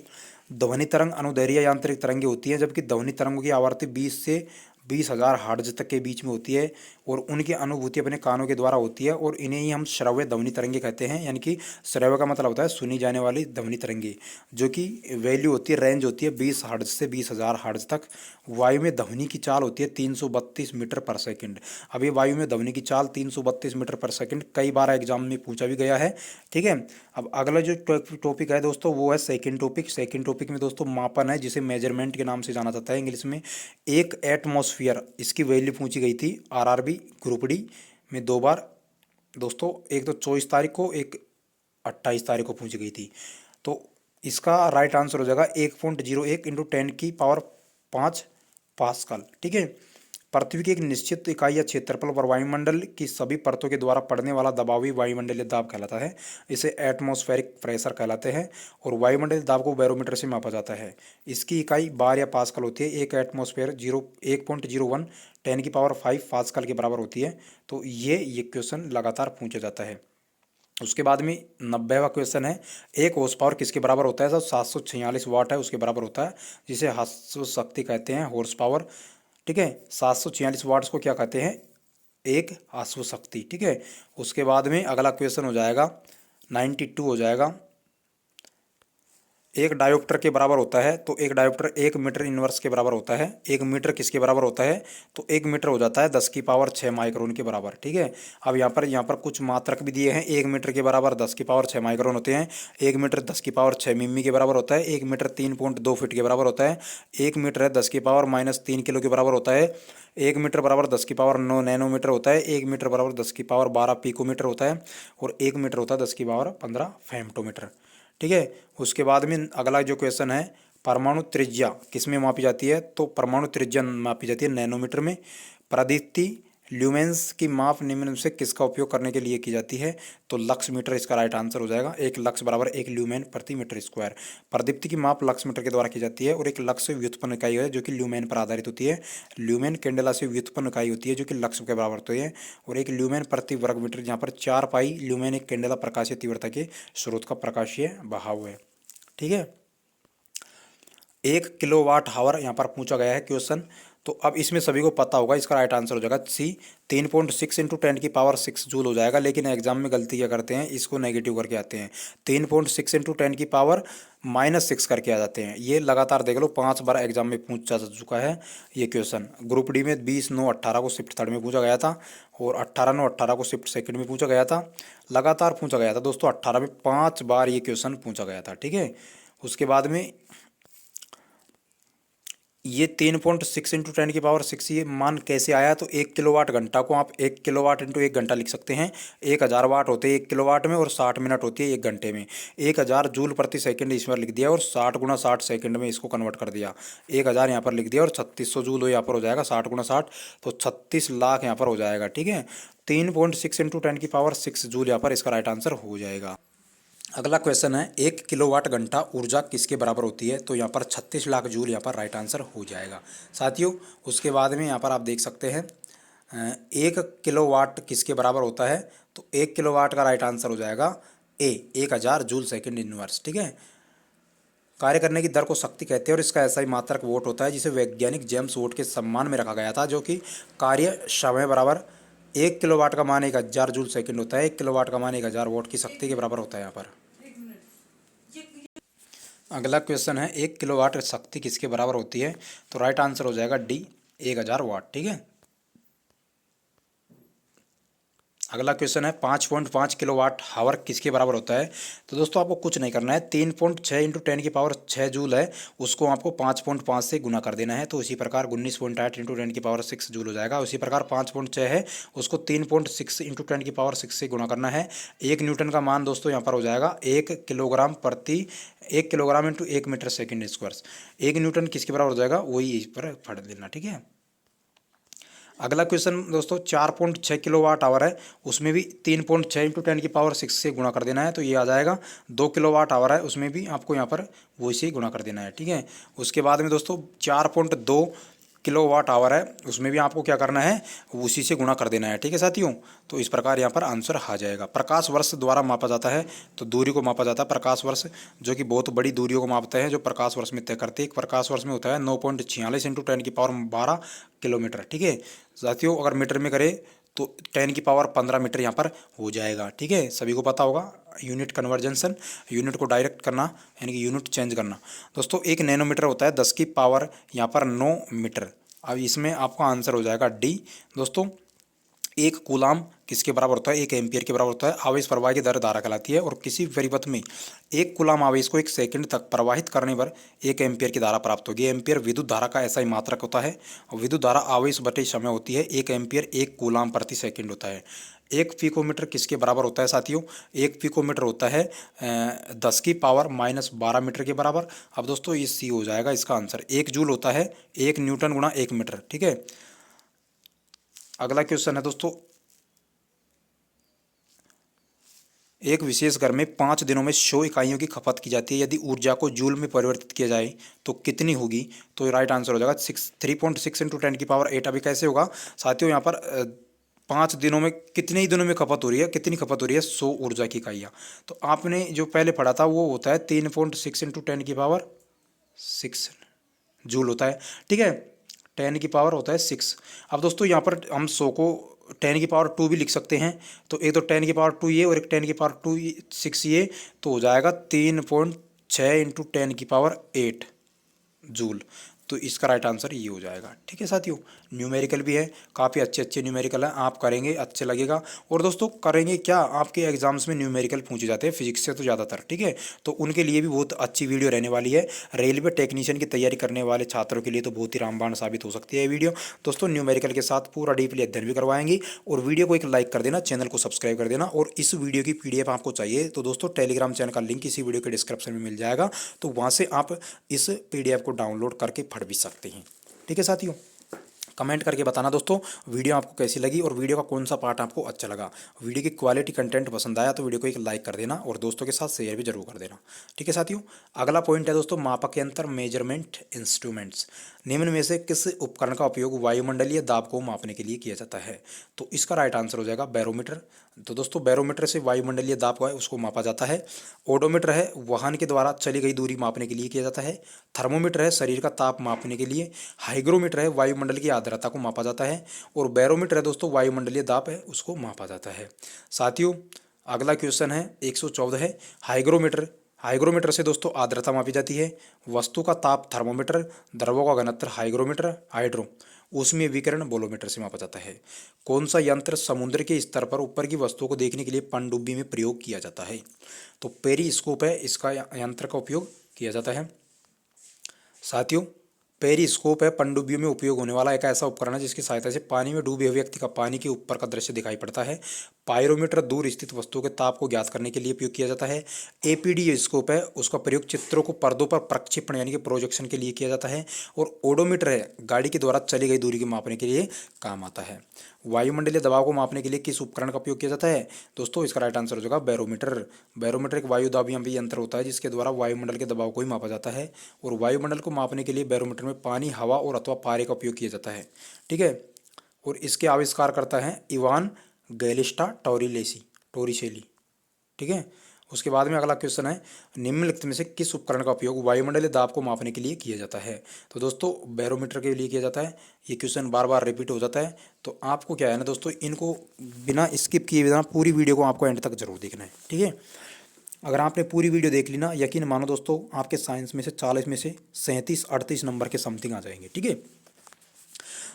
ध्वनि तरंग अनुदैर्घ्य यांत्रिक तरंगें होती हैं, जबकि ध्वनि तरंगों की आवर्ती 20 से 20,000 हर्ट्ज तक के बीच में होती है। और उनकी अनुभूति अपने कानों के द्वारा होती है। और इन्हें ही हम श्रव्य ध्वनि तरंगे कहते हैं। यानी कि श्रव्य का मतलब होता है सुनी जाने वाली ध्वनि तरंगे, जो कि वैल्यू होती है, रेंज होती है 20 हर्ट्ज से 20,000 हर्ट्ज तक। वायु में ध्वनि की चाल होती है 332 मीटर पर सेकंड। अब ये वायु में ध्वनि की चाल 332 मीटर पर सेकंड कई बार एग्जाम में पूछा भी गया है, ठीक है। अब अगला जो टॉपिक है दोस्तों, वो है सेकंड टॉपिक। सेकंड टॉपिक में दोस्तों मापन है, जिसे मेजरमेंट के नाम से जाना जाता है इंग्लिश में। एक एटमॉस्फेयर, इसकी वैल्यू पूछी गई थी RRB ग्रुप डी में 2 बार दोस्तों, एक तो 24 तारीख को, एक 28 तारीख को पूछी गई थी। तो इसका राइट आंसर हो जाएगा 1.01 इंटू 10 की पावर 5 पास्कल, ठीक है। पृथ्वी की एक निश्चित इकाई या क्षेत्रफल पर वायुमंडल की सभी परतों के द्वारा पड़ने वाला दबाव ही वायुमंडलीय दाब कहलाता है। इसे एटमॉस्फेरिक प्रेशर कहलाते हैं। और वायुमंडलीय दाब को बैरोमीटर से मापा जाता है। इसकी इकाई बार या पास्कल होती है। एक एटमॉस्फेयर 1.01 10 की पावर 5 पास्कल के बराबर होती है। तो ये क्वेश्चन लगातार पूछा जाता है। उसके बाद में 90वां क्वेश्चन है, एक हॉर्स पावर किसके बराबर होता है, सर 746 वाट है उसके बराबर होता है, जिसे हस्त शक्ति कहते हैं, हॉर्स पावर, ठीक है। 746 वाट्स को क्या कहते हैं, एक अश्व शक्ति, ठीक है। उसके बाद में अगला क्वेश्चन हो जाएगा 92 हो जाएगा, एक डायोप्टर के बराबर होता है। तो एक डायोप्टर 1 मीटर इनवर्स के बराबर होता है। 1 मीटर किसके बराबर होता है, तो 1 मीटर हो जाता है 10 की पावर 6 माइक्रोन के बराबर, ठीक है। अब यहाँ पर कुछ मात्रक भी दिए हैं। 1 मीटर के बराबर 10 की पावर 6 माइक्रोन होते हैं। 1 मीटर 10 की पावर 6 मिमी के बराबर होता है। 1 मीटर 3.2 फीट के बराबर होता है। 1 मीटर है 10 की पावर-3 किलो के बराबर होता है। 1 मीटर बराबर 10 की पावर 9 नैनोमीटर होता है। 1 मीटर बराबर 10 की पावर 12 पिकोमीटर होता है। और 1 मीटर होता है 10 की पावर 15 फेम्टोमीटर, ठीक है। उसके बाद में अगला जो क्वेश्चन है, परमाणु त्रिज्या किस में मापी जाती है, तो परमाणु त्रिज्या मापी जाती है नैनोमीटर में। प्रदीप्ति ल्यूमेंस की माप निम्न में से किसका उपयोग करने के लिए की जाती है, तो लक्स मीटर इसका राइट आंसर हो जाएगा। एक लक्स बराबर 1 ल्यूमेन प्रति मीटर स्क्वायर। प्रदीप्ति की माप लक्स मीटर के द्वारा की जाती है। और एक लक्स से व्युत्पन्न इकाई है जो कि ल्यूमेन पर आधारित होती है। ल्यूमेन कैंडेला से व्युत्पन्न इकाई होती है जो कि लक्स के बराबर होती है। और एक ल्यूमेन प्रति वर्ग मीटर, जहाँ पर 4 पाई ल्यूमेन एक कैंडेला प्रकाशीय तीव्रता के स्रोत का प्रकाशीय बहाव है, ठीक है। 1 किलोवाट आवर यहाँ पर पूछा गया है क्वेश्चन। तो अब इसमें सभी को पता होगा, इसका राइट आंसर हो जाएगा C 3.6 इंटू 10 की पावर 6 जूल हो जाएगा। लेकिन एग्जाम में गलती क्या करते हैं, इसको नेगेटिव करके आते हैं। 3.6 इंटू 10 की पावर-6 करके आ जाते हैं। ये लगातार देख लो 5 बार एग्जाम में पूछा जा चुका है ये क्वेश्चन। ग्रुप डी में 20/9/18 को शिफ्ट थर्ड में पूछा गया था। और 18/9/18 को शिफ्ट सेकंड में पूछा गया था। लगातार पूछा गया था दोस्तों। 18 में 5 बार ये क्वेश्चन पूछा गया था, ठीक है। उसके बाद में ये 3.6 इंटू 10 की पावर 6 ये मान कैसे आया, तो 1 किलोवाट घंटा को आप 1 किलोवाट इंटू 1 घंटा लिख सकते हैं। 1000 वाट होते हैं 1 किलोवाट में और 60 मिनट होती है 1 घंटे में। 1000 जूल प्रति सेकंड इसमें लिख दिया और 60 × 60 सेकंड में इसको कन्वर्ट कर दिया। 1000 यहाँ पर लिख दिया और 3600 जूल यहाँ पर हो जाएगा 60 × 60, तो 36 लाख यहाँ पर हो जाएगा। ठीक है, 3.6 इंटू 10 की पावर 6 जूल यहाँ पर इसका राइट आंसर हो जाएगा। अगला क्वेश्चन है 1 किलोवाट घंटा ऊर्जा किसके बराबर होती है, तो यहाँ पर 36 लाख जूल यहाँ पर राइट आंसर हो जाएगा साथियों। उसके बाद में यहाँ पर आप देख सकते हैं 1 किलोवाट किसके बराबर होता है, तो 1 किलोवाट का राइट आंसर हो जाएगा ए 1000 जूल सेकंड इनवर्स। ठीक है, कार्य करने की दर को शक्ति कहते हैं और इसका ऐसा ही मात्रक वोट होता है जिसे वैज्ञानिक जेम्स वोट के सम्मान में रखा गया था, जो कि कार्य समय बराबर 1 किलोवाट का मान 1000 जूल सेकंड होता है। 1 किलोवाट का मान 1000 वोट की शक्ति के बराबर होता है यहाँ पर। अगला क्वेश्चन है 1 किलोवाट शक्ति किसके बराबर होती है, तो राइट आंसर हो जाएगा डी 1000 वाट। ठीक है, अगला क्वेश्चन है 5.5 किलोवाट हावर किसके बराबर होता है, तो दोस्तों आपको कुछ नहीं करना है। 3.6 इंटू 10 की पावर 6 जूल है, उसको आपको 5.5 से गुना कर देना है, तो उसी प्रकार 19.8 इंटू 10 की पावर 6 जूल हो जाएगा। उसी प्रकार 5.6 है, उसको 3.6 इंटू 10 की पावर 6 से गुना करना है। 1 न्यूटन का मान दोस्तों यहाँ पर हो जाएगा 1 kilogram into 1 metre second square. 1 newton किसके बराबर हो जाएगा, वही इस पर पढ़ देना। ठीक है, अगला क्वेश्चन दोस्तों 4.6 किलोवाट आवर है, उसमें भी 3.6 इंटू 10 की पावर 6 से गुणा कर देना है, तो ये आ जाएगा 2 किलोवाट आवर है, उसमें भी आपको यहाँ पर वही से गुणा कर देना है। ठीक है, उसके बाद में दोस्तों 4.2 किलोवाट आवर है, उसमें भी आपको क्या करना है, उसी से गुणा कर देना है। ठीक है साथियों, तो इस प्रकार यहाँ पर आंसर आ जाएगा। प्रकाश वर्ष द्वारा मापा जाता है, तो दूरी को मापा जाता है प्रकाश वर्ष, जो कि बहुत बड़ी दूरियों को मापते हैं, जो प्रकाश वर्ष में तय करते हैं। एक प्रकाश वर्ष में होता है 9.46 इंटू 10 की पावर 12 किलोमीटर। ठीक है साथियों, अगर मीटर में करें तो 10 की पावर 15 मीटर यहाँ पर हो जाएगा। ठीक है, सभी को पता होगा यूनिट कन्वर्जेंसन, यूनिट को डायरेक्ट करना यानी कि यूनिट चेंज करना। दोस्तों 1 नैनोमीटर होता है 10 की पावर यहाँ पर 9 मीटर। अब इसमें आपका आंसर हो जाएगा डी। दोस्तों 1 कूलाम किसके बराबर होता है, 1 एम्पियर के बराबर होता है। आवेश प्रवाह की दर धारा कहलाती है और किसी परिपथ में 1 कूलाम आवेश को 1 सेकंड तक प्रवाहित करने पर 1 एम्पियर की धारा प्राप्त होगी। एम्पियर विद्युत धारा का ऐसा ही मात्रक होता है और विद्युत धारा आवेश बटे समय होती है। 1 एम्पियर 1 कूलाम प्रति सेकंड होता है। 1 पिकोमीटर किसके बराबर होता है साथियों, 1 पिकोमीटर होता है 10 की पावर -12 मीटर के बराबर। अब दोस्तों ये सी हो जाएगा इसका आंसर। 1 जूल होता है 1 न्यूटन गुणा 1 मीटर। ठीक है, अगला क्वेश्चन है दोस्तों एक विशेष घर में 5 दिनों में 100 इकाइयों की खपत की जाती है। यदि ऊर्जा को जूल में परिवर्तित किया जाए तो कितनी होगी, तो राइट आंसर हो जाएगा 3.6 इंटू 10 की पावर 8। अभी कैसे होगा साथियों, यहाँ पर 5 दिनों में कितने ही दिनों में खपत हो रही है, कितनी खपत हो रही है, 100 ऊर्जा की इकाइयाँ। तो आपने जो पहले पढ़ा था वो होता है 3.6 इंटू 10 की पावर 6 जूल होता है। ठीक है, 10 की पावर होता है 6। अब दोस्तों यहाँ पर हम 100 को 10 की पावर 2 भी लिख सकते हैं, तो एक तो 10 की पावर 2 ये और एक 10 की पावर 6 ये, तो हो जाएगा 3.6 इंटू 10 की पावर 8 जूल। तो इसका राइट आंसर ये हो जाएगा। ठीक है साथियों, न्यूमेरिकल भी है, काफ़ी अच्छे अच्छे न्यूमेरिकल हैं, आप करेंगे अच्छे लगेगा। और दोस्तों करेंगे क्या, आपके एग्जाम्स में न्यूमेरिकल पूछे जाते हैं फिजिक्स से तो ज़्यादातर। ठीक है, तो उनके लिए भी बहुत अच्छी वीडियो रहने वाली है। रेलवे टेक्नीशियन की तैयारी करने वाले छात्रों के लिए तो बहुत ही रामबाण साबित हो सकती है ये वीडियो। दोस्तों न्यूमेरिकल के साथ पूरा डीपली अध्ययन भी करवाएंगे। और वीडियो को एक लाइक कर देना, चैनल को सब्सक्राइब कर देना। और इस वीडियो की PDF आपको चाहिए तो दोस्तों टेलीग्राम चैनल का लिंक इसी वीडियो के डिस्क्रिप्शन में मिल जाएगा, तो वहाँ से आप इस PDF को डाउनलोड करके पढ़ भी सकते हैं। ठीक है साथियों, कमेंट करके बताना दोस्तों वीडियो आपको कैसी लगी और वीडियो का कौन सा पार्ट आपको अच्छा लगा। वीडियो की क्वालिटी कंटेंट पसंद आया तो वीडियो को एक लाइक कर देना और दोस्तों के साथ शेयर भी जरूर कर देना। ठीक है साथियों, अगला पॉइंट है दोस्तों मापक यंत्र मेजरमेंट इंस्ट्रूमेंट्स। निम्न में से किस उपकरण का उपयोग वायुमंडलीय दाब को मापने के लिए किया जाता है, तो इसका राइट आंसर हो जाएगा बैरोमीटर। तो दोस्तों बैरोमीटर से वायुमंडलीय दाब का है उसको मापा जाता है। ओडोमीटर है वाहन के द्वारा चली गई दूरी मापने के लिए किया जाता है। थर्मोमीटर है शरीर का ताप मापने के लिए। हाइग्रोमीटर है वायुमंडल की आर्द्रता को मापा जाता है। और बैरोमीटर है दोस्तों वायुमंडलीय दाब है उसको मापा जाता है। साथियों अगला क्वेश्चन है 114 है हाइग्रोमीटर। हाइग्रोमीटर से दोस्तों आर्द्रता मापी जाती है। वस्तु का ताप थर्मोमीटर, द्रवों का घनत्व हाइग्रोमीटर, हाइड्रो ऊष्मीय विकिरण बोलोमीटर से मापा जाता है। कौन सा यंत्र समुद्र के स्तर पर ऊपर की वस्तुओं को देखने के लिए पनडुब्बी में प्रयोग किया जाता है, तो पेरिस्कोप है इसका यंत्र का उपयोग किया जाता है। साथियों पेरिस्कोप है पनडुब्बियों में उपयोग होने वाला एक ऐसा उपकरण है जिसकी सहायता से पानी में डूबे हुए व्यक्ति का पानी के ऊपर का दृश्य दिखाई पड़ता है। पायरोमीटर दूर स्थित वस्तुओं के ताप को ज्ञात करने के लिए उपयोग किया जाता है। एपीडी स्कोप है, उसका प्रयोग चित्रों को पर्दों पर प्रक्षेपण यानी कि प्रोजेक्शन के लिए किया जाता है। और ओडोमीटर है, गाड़ी के द्वारा चली गई दूरी को मापने के लिए काम आता है। वायुमंडलीय दबाव को मापने के लिए किस उपकरण का उपयोग किया जाता है दोस्तों? इसका राइट आंसर हो जाएगा बैरोमीटर। बैरोमीटर एक वायु दाबी यंत्र होता है जिसके द्वारा वायुमंडल के दबाव को ही मापा जाता है। और वायुमंडल को मापने के लिए बैरोमीटर में पानी, हवा और अथवा पारे का उपयोग किया जाता है। ठीक है। और इसके आविष्कार करता है इवान गैलिस्टा टोरिसेली। ठीक है। उसके बाद में अगला क्वेश्चन है, निम्नलिखित में से किस उपकरण का उपयोग वायुमंडलीय दाब को मापने के लिए किया जाता है? तो दोस्तों बैरोमीटर के लिए किया जाता है। ये क्वेश्चन बार बार रिपीट हो जाता है, तो आपको क्या है ना दोस्तों, इनको बिना स्किप किए बिना पूरी वीडियो को आपको एंड तक जरूर देखना है। ठीक है। अगर आपने पूरी वीडियो देख ली ना, यकीन मानो दोस्तों, आपके साइंस में से 40 में से 37-38 नंबर के समथिंग आ जाएंगे। ठीक है।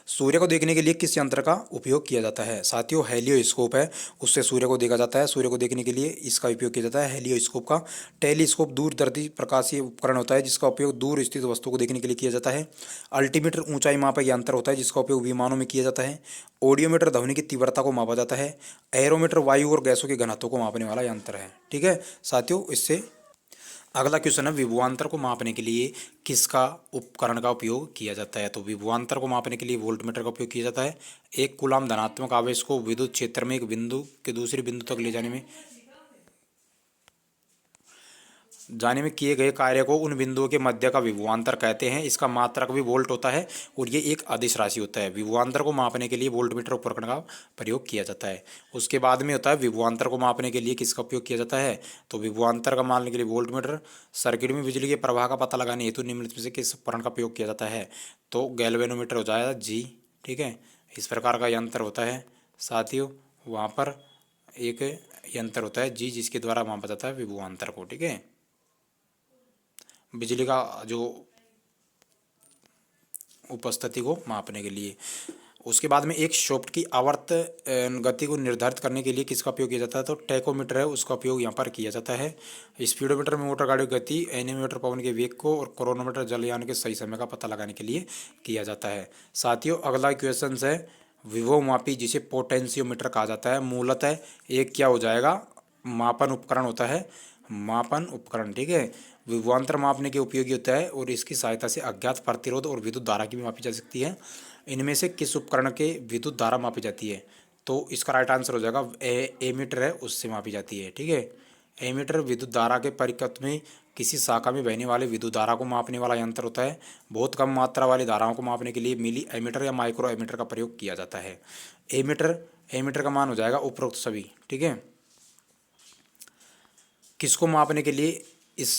सूर्य को देखने के लिए किस यंत्र का उपयोग किया जाता है? साथियों हेलियोस्कोप है, उससे सूर्य को देखा जाता है। सूर्य को देखने के लिए इसका उपयोग किया जाता है हेलियोस्कोप का। टेलीस्कोप दूरदर्शी प्रकाशीय उपकरण होता है जिसका उपयोग दूर स्थित वस्तु को देखने के लिए किया जाता है। अल्टीमीटर ऊंचाई मापक यंत्र होता है जिसका उपयोग विमानों में किया जाता है। ऑडियोमीटर ध्वनि की तीव्रता को मापा जाता है। एरोमीटर वायु और गैसों के घनत्व को मापने वाला यंत्र है। ठीक है साथियों। इससे अगला क्वेश्चन है, विभवांतर को मापने के लिए किसका उपकरण का उपयोग किया जाता है? तो विभवांतर को मापने के लिए वोल्टमीटर का उपयोग किया जाता है। एक कूलाम धनात्मक आवेश को विद्युत क्षेत्र में एक बिंदु के दूसरे बिंदु तक ले जाने में किए गए कार्य को उन बिंदुओं के मध्य का विभवांतर कहते हैं। इसका मात्रक भी वोल्ट होता है और ये एक अदिश राशि होता है। विभवांतर को मापने के लिए वोल्टमीटर उपकरण का प्रयोग किया जाता है। उसके बाद में होता है विभवांतर को मापने के लिए किसका उपयोग किया जाता है? तो विभवांतर का मापने के लिए वोल्टमीटर। सर्किट में बिजली के प्रवाह का पता लगाने हेतु निम्नलिखित में से किस उपकरण का प्रयोग किया जाता है? तो गैल्वेनोमीटर हो जाएगा जी। ठीक है। इस प्रकार का यंत्र होता है साथियों। वहाँ पर एक यंत्र होता है जी जिसके द्वारा मापा जाता है विभवांतर को। ठीक है। बिजली का जो उपस्थिति को मापने के लिए। उसके बाद में एक शॉफ्ट की आवर्त गति को निर्धारित करने के लिए किसका उपयोग किया जाता है? तो टैकोमीटर है, उसका उपयोग यहाँ पर किया जाता है। स्पीडोमीटर में मोटर गाड़ी की गति, एनीमोमीटर पवन के वेग को और क्रोनोमीटर जलयान के सही समय का पता लगाने के लिए किया जाता है। साथियों अगला क्वेश्चन है विभव मापी जिसे पोटेंशियोमीटर कहा जाता है। मूलतः एक क्या हो जाएगा, मापन उपकरण होता है। मापन उपकरण। ठीक है। विभवांतर मापने के उपयोगी होता है और इसकी सहायता से अज्ञात प्रतिरोध और विद्युत धारा की भी मापी जा सकती है। इनमें से किस उपकरण के विद्युत धारा मापी जाती है? तो इसका राइट आंसर हो जाएगा एमीटर है, उससे मापी जाती है। ठीक है। एमीटर विद्युत धारा के परिपथ में किसी शाखा में बहने वाले विद्युत धारा को मापने वाला यंत्र होता है। बहुत कम मात्रा वाली धाराओं को मापने के लिए मिली एमीटर या माइक्रो एमीटर का प्रयोग किया जाता है। एमीटर का मान हो जाएगा उपरोक्त सभी। ठीक है। किसको मापने के लिए इस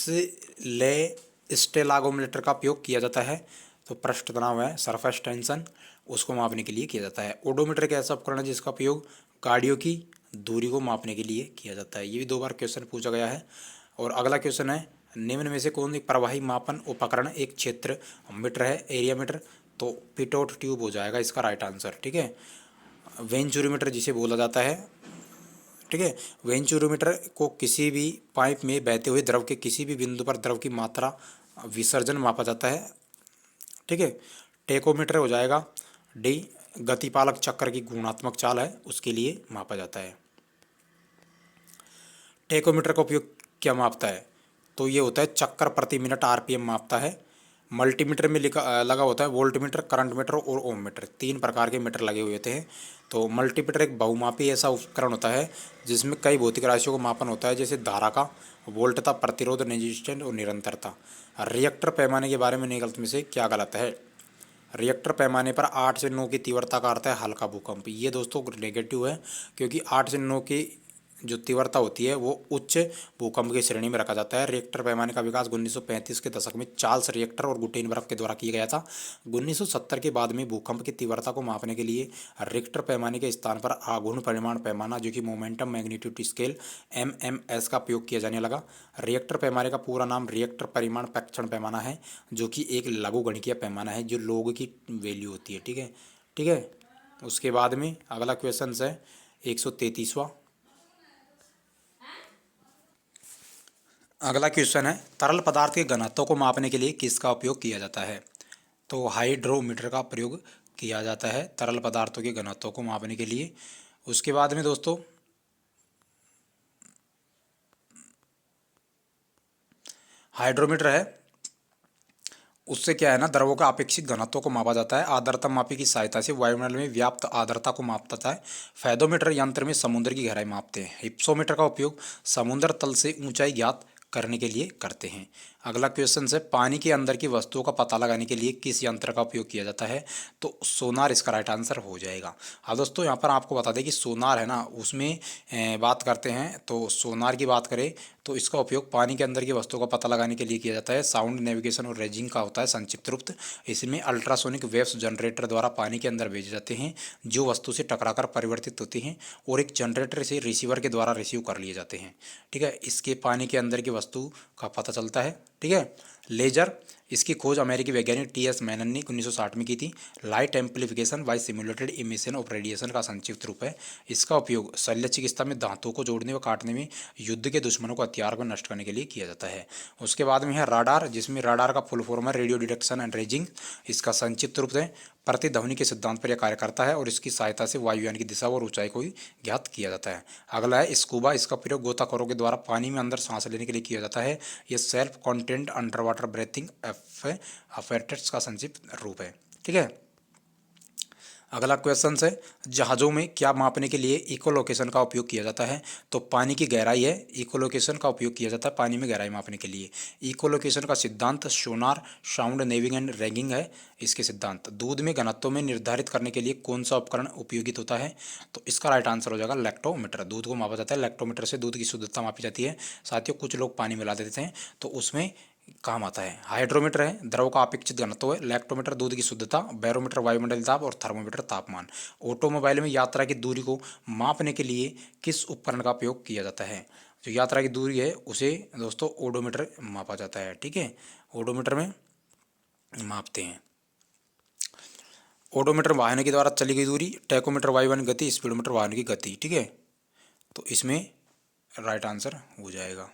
स्टेलागोमीटर का उपयोग किया जाता है? तो पृष्ठ तनाव है, सरफेस टेंशन, उसको मापने के लिए किया जाता है। ओडोमीटर एक ऐसा उपकरण है जिसका उपयोग गाड़ियों की दूरी को मापने के लिए किया जाता है। ये भी 2 बार क्वेश्चन पूछा गया है। और अगला क्वेश्चन है, निम्न में से कौन एक प्रवाही मापन उपकरण एक क्षेत्र मीटर है, एरिया मीटर? तो पिटोट ट्यूब हो जाएगा इसका राइट आंसर। ठीक है। वेंचुरीमीटर जिसे बोला जाता है। ठीक है। वेंचुरोमीटर को किसी भी पाइप में बहते हुए द्रव के किसी भी बिंदु पर द्रव की मात्रा विसर्जन मापा जाता है। ठीक है। टेकोमीटर हो जाएगा डी, गतिपालक चक्र की गुणात्मक चाल है उसके लिए मापा जाता है। टेकोमीटर का उपयोग क्या मापता है? तो ये होता है चक्कर प्रति मिनट आरपीएम मापता है। मल्टीमीटर में लगा होता है वोल्टमीटर, करंट मीटर और ओम मीटर, 3 प्रकार के मीटर लगे हुए होते हैं। तो मल्टीमीटर एक बहुमापी ऐसा उपकरण होता है जिसमें कई भौतिक राशियों का मापन होता है, जैसे धारा का, वोल्टता, प्रतिरोध, रेजिस्टेंस और निरंतरता। रिएक्टर पैमाने के बारे में निम्नलिखित में से क्या गलत है? रिएक्टर पैमाने पर 8 से 9 की तीव्रता का अर्थ है हल्का भूकंप। ये दोस्तों नेगेटिव है, क्योंकि 8 से 9 की जो तीव्रता होती है वो उच्च भूकंप की श्रेणी में रखा जाता है। रिएक्टर पैमाने का विकास 1935 के दशक में चार्ल्स रिएक्टर और गुटेनबर्ग के द्वारा किया गया था। 1970 के बाद में भूकंप की तीव्रता को मापने के लिए रिएक्टर पैमाने के स्थान पर आघूर्ण परिमाण पैमाना, जो कि मोमेंटम मैग्नीट्यूड स्केल MMS का उपयोग किया जाने लगा। रिएक्टर पैमाने का पूरा नाम रिएक्टर परिमाण परीक्षण पैमाना है, जो कि एक लघुगणकीय पैमाना है जो लोग की वैल्यू होती है। ठीक है। ठीक है। उसके बाद में अगला क्वेश्चन है 133वां। अगला क्वेश्चन है तरल पदार्थ के घनत्व को मापने के लिए किसका उपयोग किया जाता है? तो हाइड्रोमीटर का प्रयोग किया जाता है तरल पदार्थों के घनत्व को मापने के लिए। उसके बाद में दोस्तों हाइड्रोमीटर है, उससे क्या है ना, द्रवों का अपेक्षित घनत्व को मापा जाता है। आर्द्रता मापी की सहायता से वायुमंडल में व्याप्त आर्द्रता को मापता है। फेदोमीटर यंत्र में समुद्र की गहराई मापते हैं। हिप्सोमीटर का उपयोग समुद्र तल से ऊंचाई ज्ञात करने के लिए करते हैं। अगला क्वेश्चन है, पानी के अंदर की वस्तुओं का पता लगाने के लिए किस यंत्र का उपयोग किया जाता है? तो सोनार इसका राइट आंसर हो जाएगा। हाँ दोस्तों, यहाँ पर आपको बता दें कि सोनार है ना, उसमें बात करते हैं तो सोनार की बात करें तो इसका उपयोग पानी के अंदर की वस्तुओं का पता लगाने के लिए किया जाता है। साउंड नेविगेशन और रेजिंग का होता है संक्षिप्त रूप। इसमें अल्ट्रासोनिक वेव्स जनरेटर द्वारा पानी के अंदर भेजे जाते हैं जो वस्तु से टकराकर परिवर्तित होते हैं और एक जनरेटर से रिसीवर के द्वारा रिसीव कर लिए जाते हैं। ठीक है, इसके पानी के अंदर की वस्तु का पता चलता है। ठीक है, लेजर, इसकी खोज अमेरिकी वैज्ञानिक टी.एस. मैनन ने 1960 में की थी। Light amplification by simulated emission of radiation का संक्षिप्त रूप है। इसका उपयोग शल्य चिकित्सा में दांतों को जोड़ने व काटने में, युद्ध के दुश्मनों को हथियार को नष्ट करने के लिए किया जाता है। उसके बाद में है राडार, जिसमें राडार का फुल फॉर्म है रेडियो डिटेक्शन एंड रेजिंग। इसका संक्षिप्त रूप है प्रतिध्वनि के सिद्धांत पर यह कार्य करता है और इसकी सहायता से वायुयान की दिशा और ऊंचाई को ज्ञात किया जाता है। अगला है स्कूबा, इसका प्रयोग गोताखोरों के द्वारा पानी में अंदर सांस लेने के लिए किया जाता है। यह self content under water breathing efforts का संक्षिप्त रूप है। ठीक है, अगला क्वेश्चन है, जहाज़ों में क्या मापने के लिए इकोलोकेशन का उपयोग किया जाता है? तो पानी की गहराई है, इकोलोकेशन का उपयोग किया जाता है पानी में गहराई मापने के लिए। इकोलोकेशन का सिद्धांत सोनार, साउंड नेविंग एंड रैगिंग है इसके सिद्धांत। दूध में घनत्व में निर्धारित करने के लिए कौन सा उपकरण उपयोगित होता है? तो इसका राइट आंसर हो जाएगा लैक्टोमीटर। दूध को मापा जाता है लैक्टोमीटर से, दूध की शुद्धता मापी जाती है। साथियों, कुछ लोग पानी मिला देते हैं तो उसमें काम आता है। हाइड्रोमीटर है, द्रव का अपेक्षित घनत्व है। लैक्टोमीटर दूध की शुद्धता। बैरोमीटर वायुमंडलीय दाब और थर्मोमीटर तापमान। ऑटोमोबाइल में यात्रा की दूरी को मापने के लिए किस उपकरण का उपयोग किया जाता है? जो यात्रा की दूरी है उसे दोस्तों ओडोमीटर मापा जाता है। ठीक है, ओडोमीटर में मापते हैं। ओडोमीटर वाहन के द्वारा चली गई दूरी, टैकोमीटर वायुयान की गति, स्पीडोमीटर वाहन की गति। ठीक है, तो इसमें राइट आंसर हो जाएगा।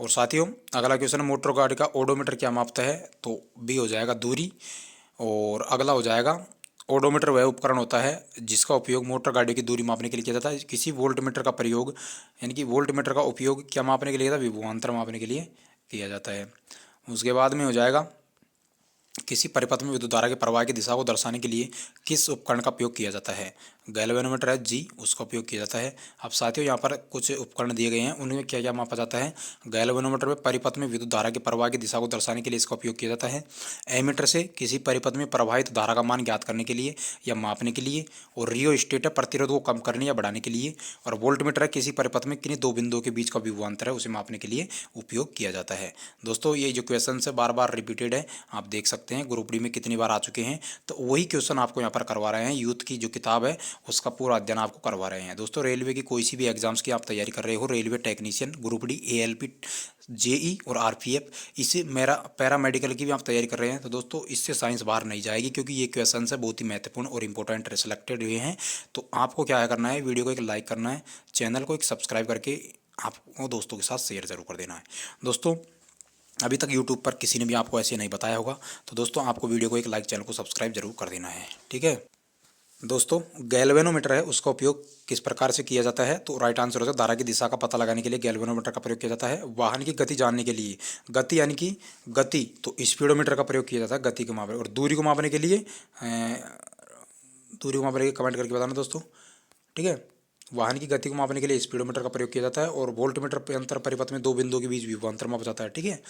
और साथियों, अगला क्वेश्चन है, मोटर गाड़ी का ओडोमीटर क्या मापता है? तो बी हो जाएगा दूरी। और अगला हो जाएगा, ओडोमीटर वह उपकरण होता है जिसका उपयोग मोटर गाड़ी की दूरी मापने के लिए किया जाता है। किसी वोल्टमीटर का प्रयोग, यानी कि वोल्टमीटर का उपयोग क्या मापने के लिए था? विभवांतर मापने के लिए किया जाता है। उसके बाद में हो जाएगा, किसी परिपथ में विद्युत धारा के प्रवाह की दिशा को दर्शाने के लिए किस उपकरण का उपयोग किया जाता है? गैल्वेनोमीटर है जी, उसका उपयोग किया जाता है। अब साथियों, यहाँ पर कुछ उपकरण दिए गए हैं, उनमें क्या क्या मापा जाता है? गैल्वेनोमीटर में परिपथ में विद्युत धारा के प्रवाह की दिशा को दर्शाने के लिए इसका उपयोग किया जाता है। एमीटर से किसी परिपथ में प्रवाहित धारा का मान ज्ञात करने के लिए या मापने के लिए। और रियोस्टेट है प्रतिरोध को कम करने या बढ़ाने के लिए। और वोल्टमीटर है किसी परिपथ में किन्हीं दो बिंदुओं के बीच का विभवांतर है उसे मापने के लिए उपयोग किया जाता है। दोस्तों, ये जो क्वेश्चन है बार बार रिपीटेड है, आप देख सकते हैं ग्रुप डी में कितनी बार आ चुके हैं। तो वही क्वेश्चन आपको यहाँ पर करवा रहे हैं। यूथ की जो किताब है उसका पूरा अध्ययन आपको करवा रहे हैं। दोस्तों, रेलवे की कोई सी भी एग्जाम्स की आप तैयारी कर रहे हो, railway technician, group D, ALP, JE और RPF, इसे मेरा पैरामेडिकल की भी आप तैयारी कर रहे हैं, तो दोस्तों इससे साइंस बाहर नहीं जाएगी, क्योंकि ये क्वेश्चन है बहुत ही महत्वपूर्ण और इंपॉर्टेंट सिलेक्टेड हुए हैं। तो आपको क्या करना है, वीडियो को एक लाइक करना है, चैनल को एक सब्सक्राइब करके आपको दोस्तों के साथ शेयर जरूर कर देना है। दोस्तों, अभी तक यूट्यूब पर किसी ने भी आपको ऐसे नहीं बताया होगा, तो दोस्तों आपको वीडियो को एक लाइक, चैनल को सब्सक्राइब जरूर कर देना है। ठीक है दोस्तों, गैल्वेनोमीटर है उसका उपयोग किस प्रकार से किया जाता है? तो राइट आंसर होता है धारा की दिशा का पता लगाने के लिए गैल्वेनोमीटर का प्रयोग किया जाता है। वाहन की गति जानने के लिए, गति यानी कि गति, तो स्पीडोमीटर का प्रयोग किया जाता है गति को मापने। और दूरी को मापने के लिए दूरी को मापने के कमेंट करके बताना दोस्तों। ठीक है, वाहन की गति को मापने के लिए स्पीडोमीटर का प्रयोग किया जाता है। और वोल्टमीटर पे अंतर परिपथ में दो बिंदुओं के बीच विभवांतर मापा जाता है। ठीक है,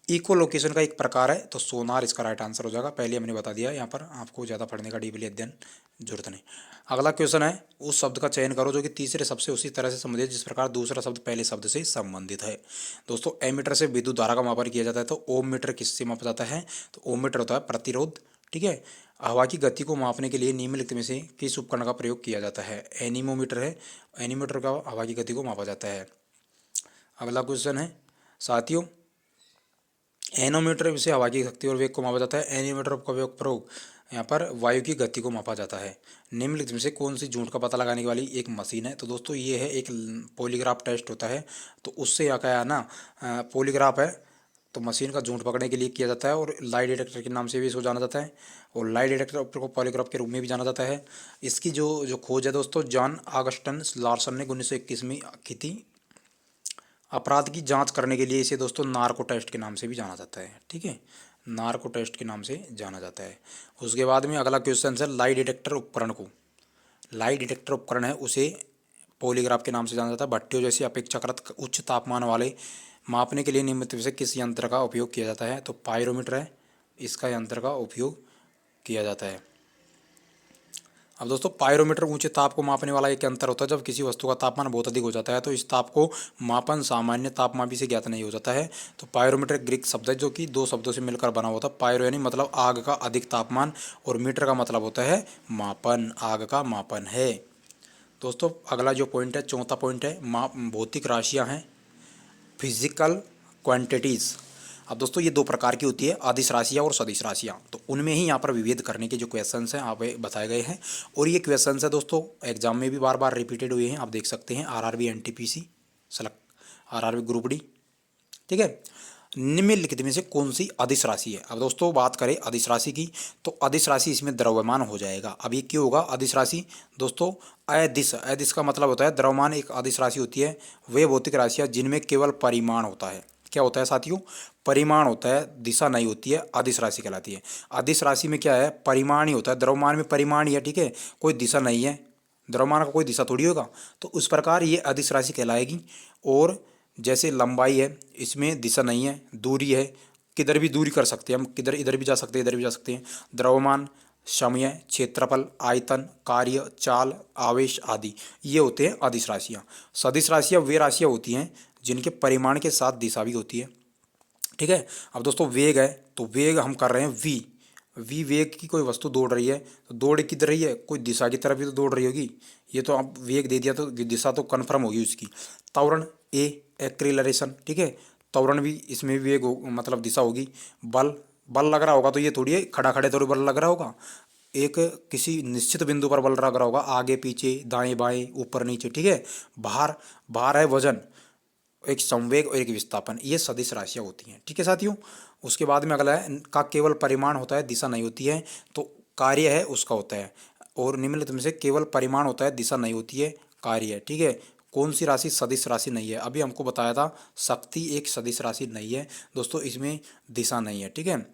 इको लोकेशन का एक प्रकार है, तो सोनार इसका राइट आंसर हो जाएगा। पहले हमने बता दिया, यहाँ पर आपको ज़्यादा पढ़ने का डीपली अध्ययन जरूरत नहीं। अगला क्वेश्चन है, उस शब्द का चयन करो जो कि तीसरे शब्द से उसी तरह से संबंधित जिस प्रकार दूसरा शब्द पहले शब्द से संबंधित है। दोस्तों, एमीटर से विद्युत धारा का मापन किया जाता है, तो ओम मीटर किससे मापा जाता है? तो ओम मीटर होता है प्रतिरोध। ठीक है, हवा की गति को मापने के लिए निम्नलिखित में से किस उपकरण का प्रयोग किया जाता है? एनीमोमीटर है, एनीमोमीटर का हवा की गति को मापा जाता है। अगला क्वेश्चन है साथियों, एनोमीटर से हवा की शक्ति और वेग को मापा जाता है। एनीमोमीटर का प्रयोग यहाँ पर वायु की गति को मापा जाता है। निम्नलिखित में से कौन सी झूठ का पता लगाने वाली एक मशीन है? तो दोस्तों ये है एक पॉलीग्राफ टेस्ट होता है, तो उससे क्या है ना, पॉलीग्राफ है तो मशीन का झूठ पकड़ने के लिए किया जाता है, और लाई डिटेक्टर के नाम से भी इसको जाना जाता है, और लाई डिटेक्टर को पॉलीग्राफ के रूप में भी जाना जाता है। इसकी जो खोज है दोस्तों, जॉन ऑगस्टन लार्सन ने 1921 में की थी। अपराध की जांच करने के लिए इसे दोस्तों नार्को टेस्ट के नाम से भी जाना जाता है। ठीक है, नार्को टेस्ट के नाम से जाना जाता है। उसके बाद में अगला क्वेश्चन है, लाई डिटेक्टर उपकरण को, लाई डिटेक्टर उपकरण है उसे पॉलीग्राफ के नाम से जाना जाता है। भट्टियों जैसे अपेक्षाकृत उच्च तापमान वाले मापने के लिए निम्नलिखित में से किस यंत्र का उपयोग किया जाता है? तो पायरोमीटर है, इसका यंत्र का उपयोग किया जाता है। अब दोस्तों पायरोमीटर ऊंचे ताप को मापने वाला एक यंत्र होता है। जब किसी वस्तु का तापमान बहुत अधिक हो जाता है तो इस ताप को मापन सामान्य तापमापी से ज्ञात नहीं हो जाता है। तो पायरोमीटर ग्रीक शब्द है जो कि दो शब्दों से मिलकर बना होता है। पायरो यानी मतलब आग का अधिक तापमान, और मीटर का मतलब होता है मापन, आग का मापन है। दोस्तों अगला जो पॉइंट है, चौथा पॉइंट है, भौतिक राशियाँ हैं, फिजिकल क्वांटिटीज़। अब दोस्तों ये दो प्रकार की होती है, अदिश राशियाँ और सदिश राशियाँ। तो उनमें ही यहाँ पर विभेद करने के जो क्वेश्चंस हैं आप बताए गए हैं, और ये क्वेश्चंस है दोस्तों एग्जाम में भी बार बार रिपीटेड हुए हैं। आप देख सकते हैं RRB NTPC select, RRB group D. ठीक है, निम्नलिखित में से कौन सी अदिश राशि है? अब दोस्तों बात करें अदिश राशि की, तो अदिश राशि इसमें द्रव्यमान हो जाएगा। अब ये क्यों होगा अदिश राशि? दोस्तों अदिश, अदिश का मतलब होता है द्रव्यमान, एक अदिश राशि होती है। वे भौतिक राशियाँ जिनमें केवल परिमाण होता है। क्या होता है साथियों? परिमाण होता है, दिशा नहीं होती है, अदिश राशि कहलाती है। अदिश राशि में क्या है? परिमाण ही होता है, द्रव्यमान में परिमाण ही है। ठीक है, कोई दिशा नहीं है, द्रव्यमान का कोई दिशा थोड़ी होगा। तो उस प्रकार ये अदिश राशि कहलाएगी। और जैसे लंबाई है, इसमें दिशा नहीं है, दूरी है, किधर भी दूरी कर सकते हैं हम, किधर इधर भी जा सकते हैं, इधर भी जा सकते हैं। द्रव्यमान, समय, क्षेत्रफल, आयतन, कार्य, चाल, आवेश आदि, ये होते हैं अदिश राशियाँ। सदिश राशियाँ वे राशियाँ होती हैं जिनके परिमाण के साथ दिशा भी होती है। ठीक है, अब दोस्तों वेग है, तो वेग हम कर रहे हैं वी वेग की कोई वस्तु दौड़ रही है, तो दौड़ किधर रही है? कोई दिशा की तरफ ही तो दौड़ रही होगी। ये तो अब वेग दे दिया तो दिशा तो कन्फर्म होगी उसकी। त्वरण ए, एक्रीलरेशन। ठीक है, त्वरण भी, इसमें भी वेग मतलब दिशा होगी। बल, बल लग रहा होगा तो ये थोड़ी है खड़ा खड़े थोड़ी बल लग रहा होगा, एक किसी निश्चित बिंदु पर बल लग रहा होगा, आगे पीछे दाएं बाएं ऊपर नीचे। ठीक है, भार, भार है वजन, एक संवेग और एक विस्थापन, ये सदिश राशियाँ होती हैं। ठीक है साथियों, उसके बाद में अगला है का केवल परिमाण होता है, दिशा नहीं होती है। तो कार्य है उसका होता है, और निम्नलिखित में से केवल परिमाण होता है, दिशा नहीं होती है, कार्य है। ठीक है, कौन सी राशि सदिश राशि नहीं है? अभी हमको बताया था शक्ति एक सदिश राशि नहीं है दोस्तों, इसमें दिशा नहीं है। ठीक है,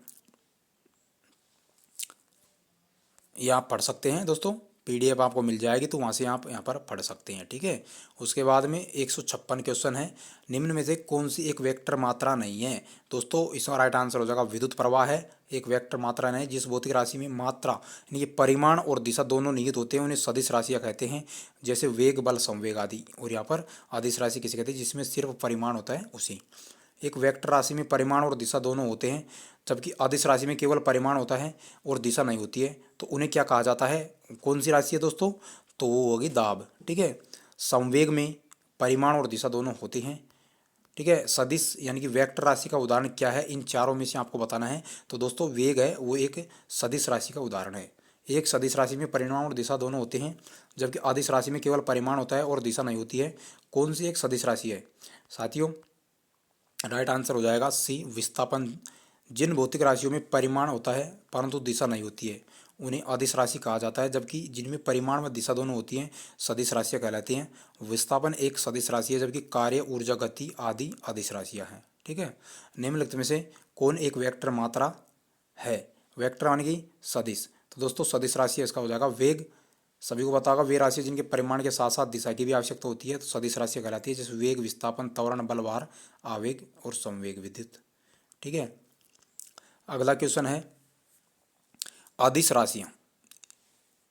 ये आप पढ़ सकते हैं दोस्तों, पीडीएफ आपको मिल जाएगी तो वहाँ से आप यहाँ पर पढ़ सकते हैं। ठीक है, उसके बाद में 156 क्वेश्चन है, निम्न में से कौन सी एक वेक्टर मात्रा नहीं है? दोस्तों इसका राइट आंसर हो जाएगा विद्युत प्रवाह है, एक वेक्टर मात्रा नहीं। जिस भौतिक राशि में मात्रा यानी कि परिमाण और दिशा दोनों निहित होते हैं उन्हें सदिश राशियाँ कहते हैं, जैसे वेग, बल, संवेग आदि। और यहाँ पर अदिश राशि किसे कहते हैं? जिसमें सिर्फ परिमाण होता है उसी। एक वेक्टर राशि में परिमाण और दिशा दोनों होते हैं, जबकि अदिश राशि में केवल परिमाण होता है और दिशा नहीं होती है, तो उन्हें क्या कहा जाता है? कौन सी राशि है दोस्तों? तो वो होगी दाब। ठीक है, संवेग में परिमाण और दिशा दोनों होते हैं। ठीक है, सदिश यानी कि वेक्टर राशि का उदाहरण क्या है? इन चारों में से आपको बताना है। तो दोस्तों वेग है वो एक सदिश राशि का उदाहरण है। एक सदिश राशि में परिमाण और दिशा दोनों होते हैं, जबकि अदिश राशि में केवल परिमाण होता है और दिशा नहीं होती है। कौन सी एक सदिश राशि है साथियों? राइट आंसर हो जाएगा सी, विस्थापन। जिन भौतिक राशियों में परिमाण होता है परंतु दिशा नहीं होती है उन्हें अदिश राशि कहा जाता है, जबकि जिनमें परिमाण व दिशा दोनों होती हैं सदिश राशियाँ कहलाती हैं। विस्थापन एक सदिश राशि है, जबकि कार्य, ऊर्जा, गति आदि अदिश राशियाँ हैं। ठीक है, निम्नलिखित में से कौन एक वेक्टर मात्रा है? वेक्टर यानी कि सदिश, तो दोस्तों सदिश राशि इसका हो जाएगा वेग। सभी को बताओगा वे राशि जिनके परिमाण के साथ साथ दिशा की भी आवश्यकता होती है तो सदिश राशि कहलाती है, जैसे वेग, विस्थापन, त्वरण, बल, भार, आवेग और संवेग, विद्युत। ठीक है, अगला क्वेश्चन है अदिश राशियाँ।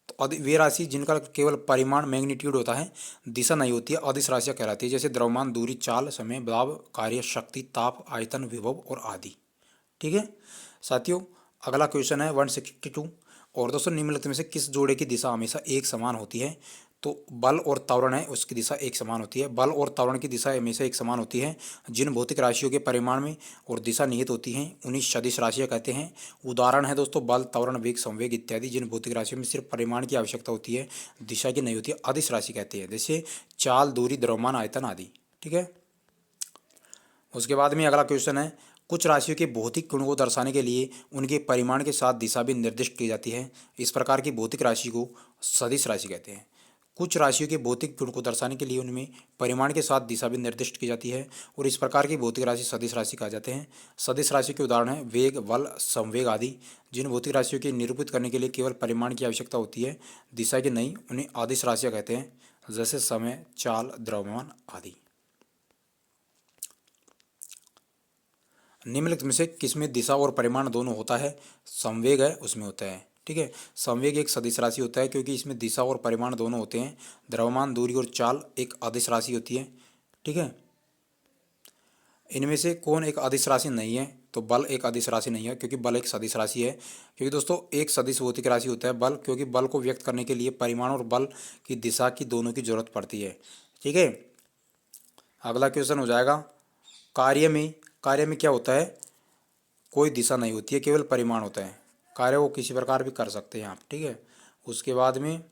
तो वे राशि जिनका केवल परिमाण मैग्नीट्यूड होता है, दिशा नहीं होती है, अदिश राशियाँ कहलाती है, जैसे द्रव्यमान, दूरी, चाल, समय, दाब, कार्य, शक्ति, ताप, आयतन, विभव और आदि। ठीक है साथियों, अगला क्वेश्चन है 162। और दोस्तों निम्नलिखित में से किस जोड़े की दिशा हमेशा एक समान होती है? तो बल और त्वरण है उसकी दिशा एक समान होती है। बल और त्वरण की दिशा हमेशा एक समान होती है। जिन भौतिक राशियों के परिमाण में और दिशा निहित होती हैं उन्हीं सदिश राशियाँ कहते हैं। उदाहरण है दोस्तों बल, त्वरण, वेग, संवेग इत्यादि। जिन भौतिक राशियों में सिर्फ परिमाण की आवश्यकता होती है, दिशा की नहीं होती है, अदिश राशि कहते हैं, जैसे चाल, दूरी, द्रव्यमान, आयतन आदि। ठीक है, उसके बाद में अगला क्वेश्चन है कुछ राशियों के भौतिक गुण को दर्शाने के लिए उनके परिमाण के साथ दिशा भी निर्दिष्ट की जाती है। इस प्रकार की भौतिक राशि को सदिश राशि कहते हैं। कुछ राशियों के भौतिक गुण को दर्शाने के लिए उनमें परिमाण के साथ दिशा भी निर्दिष्ट की जाती है और इस प्रकार की भौतिक राशि सदिश राशि कहा जाते हैं। सदिश राशि के उदाहरण हैं वेग, बल, संवेग आदि। जिन भौतिक राशियों के निरूपित करने के लिए केवल परिमाण की आवश्यकता होती है, दिशा की नहीं, उन्हें आदिश राशियाँ कहते हैं, जैसे समय, चाल, द्रव्यमान आदि। निम्नलिखित में से किसमें दिशा और परिमाण दोनों होता है? संवेग है उसमें होता है। ठीक है, संवेग एक सदिश राशि होता है क्योंकि इसमें दिशा और परिमाण दोनों होते हैं। द्रव्यमान, दूरी और चाल एक अदिश राशि होती है। ठीक है, इनमें से कौन एक अदिश राशि नहीं है? तो बल एक अदिश राशि नहीं है क्योंकि बल एक सदिश राशि है। क्योंकि दोस्तों एक सदिश भौतिक राशि होता है बल, क्योंकि बल को व्यक्त करने के लिए परिमाण और बल की दिशा की दोनों की जरूरत पड़ती है। ठीक है, अगला क्वेश्चन हो जाएगा कार्य में क्या होता है? कोई दिशा नहीं होती है, केवल परिमाण होता है। कार्य वो किसी प्रकार भी कर सकते हैं आप। ठीक है, उसके बाद में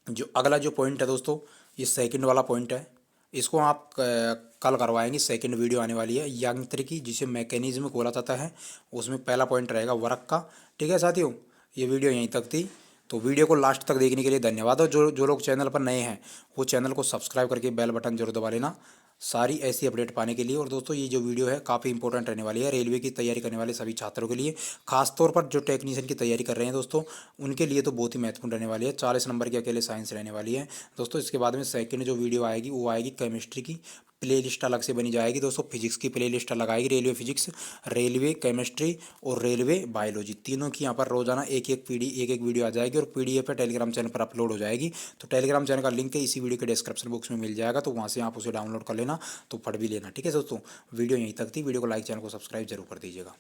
जो अगला जो पॉइंट है दोस्तों, ये सेकंड वाला पॉइंट है। इसको आप कल करवाएंगे, सेकंड वीडियो आने वाली है यांत्रिकी जिसे मैकेनिज्म बोला जाता है, उसमें पहला पॉइंट रहेगा वर्क का। ठीक है साथियों, ये वीडियो यहीं तक थी, तो वीडियो को लास्ट तक देखने के लिए धन्यवाद। और जो लोग चैनल पर नए हैं वो चैनल को सब्सक्राइब करके बेल बटन जरूर दबा लेना सारी ऐसी अपडेट पाने के लिए। और दोस्तों ये जो वीडियो है काफ़ी इंपॉर्टेंट रहने वाली है रेलवे की तैयारी करने वाले सभी छात्रों के लिए, खासतौर पर जो टेक्नीशियन की तैयारी कर रहे हैं दोस्तों, उनके लिए तो बहुत ही महत्वपूर्ण रहने वाली है। 40 नंबर की अकेले साइंस रहने वाली है दोस्तों। इसके बाद में सेकंड जो वीडियो आएगी वो आएगी केमिस्ट्री की, प्ले लिस्ट अलग से बनी जाएगी दोस्तों। फिजिक्स की प्ले लिस्ट अलग आएगी, रेलवे फिजिक्स, रेलवे केमिस्ट्री और रेलवे बायोलॉजी, तीनों की यहाँ पर रोजाना एक एक वीडियो आ जाएगी और पीडीएफ पे टेलीग्राम चैनल पर अपलोड हो जाएगी। तो टेलीग्राम चैनल का लिंक है इसी वीडियो के डिस्क्रिप्शन बॉक्स में मिल जाएगा, तो वहाँ से आप उसे डाउनलोड कर लेना, तो पढ़ भी लेना। ठीक है दोस्तों, वीडियो यहीं तक थी। वीडियो को लाइक, चैनल को सब्सक्राइब जरूर कर दीजिएगा।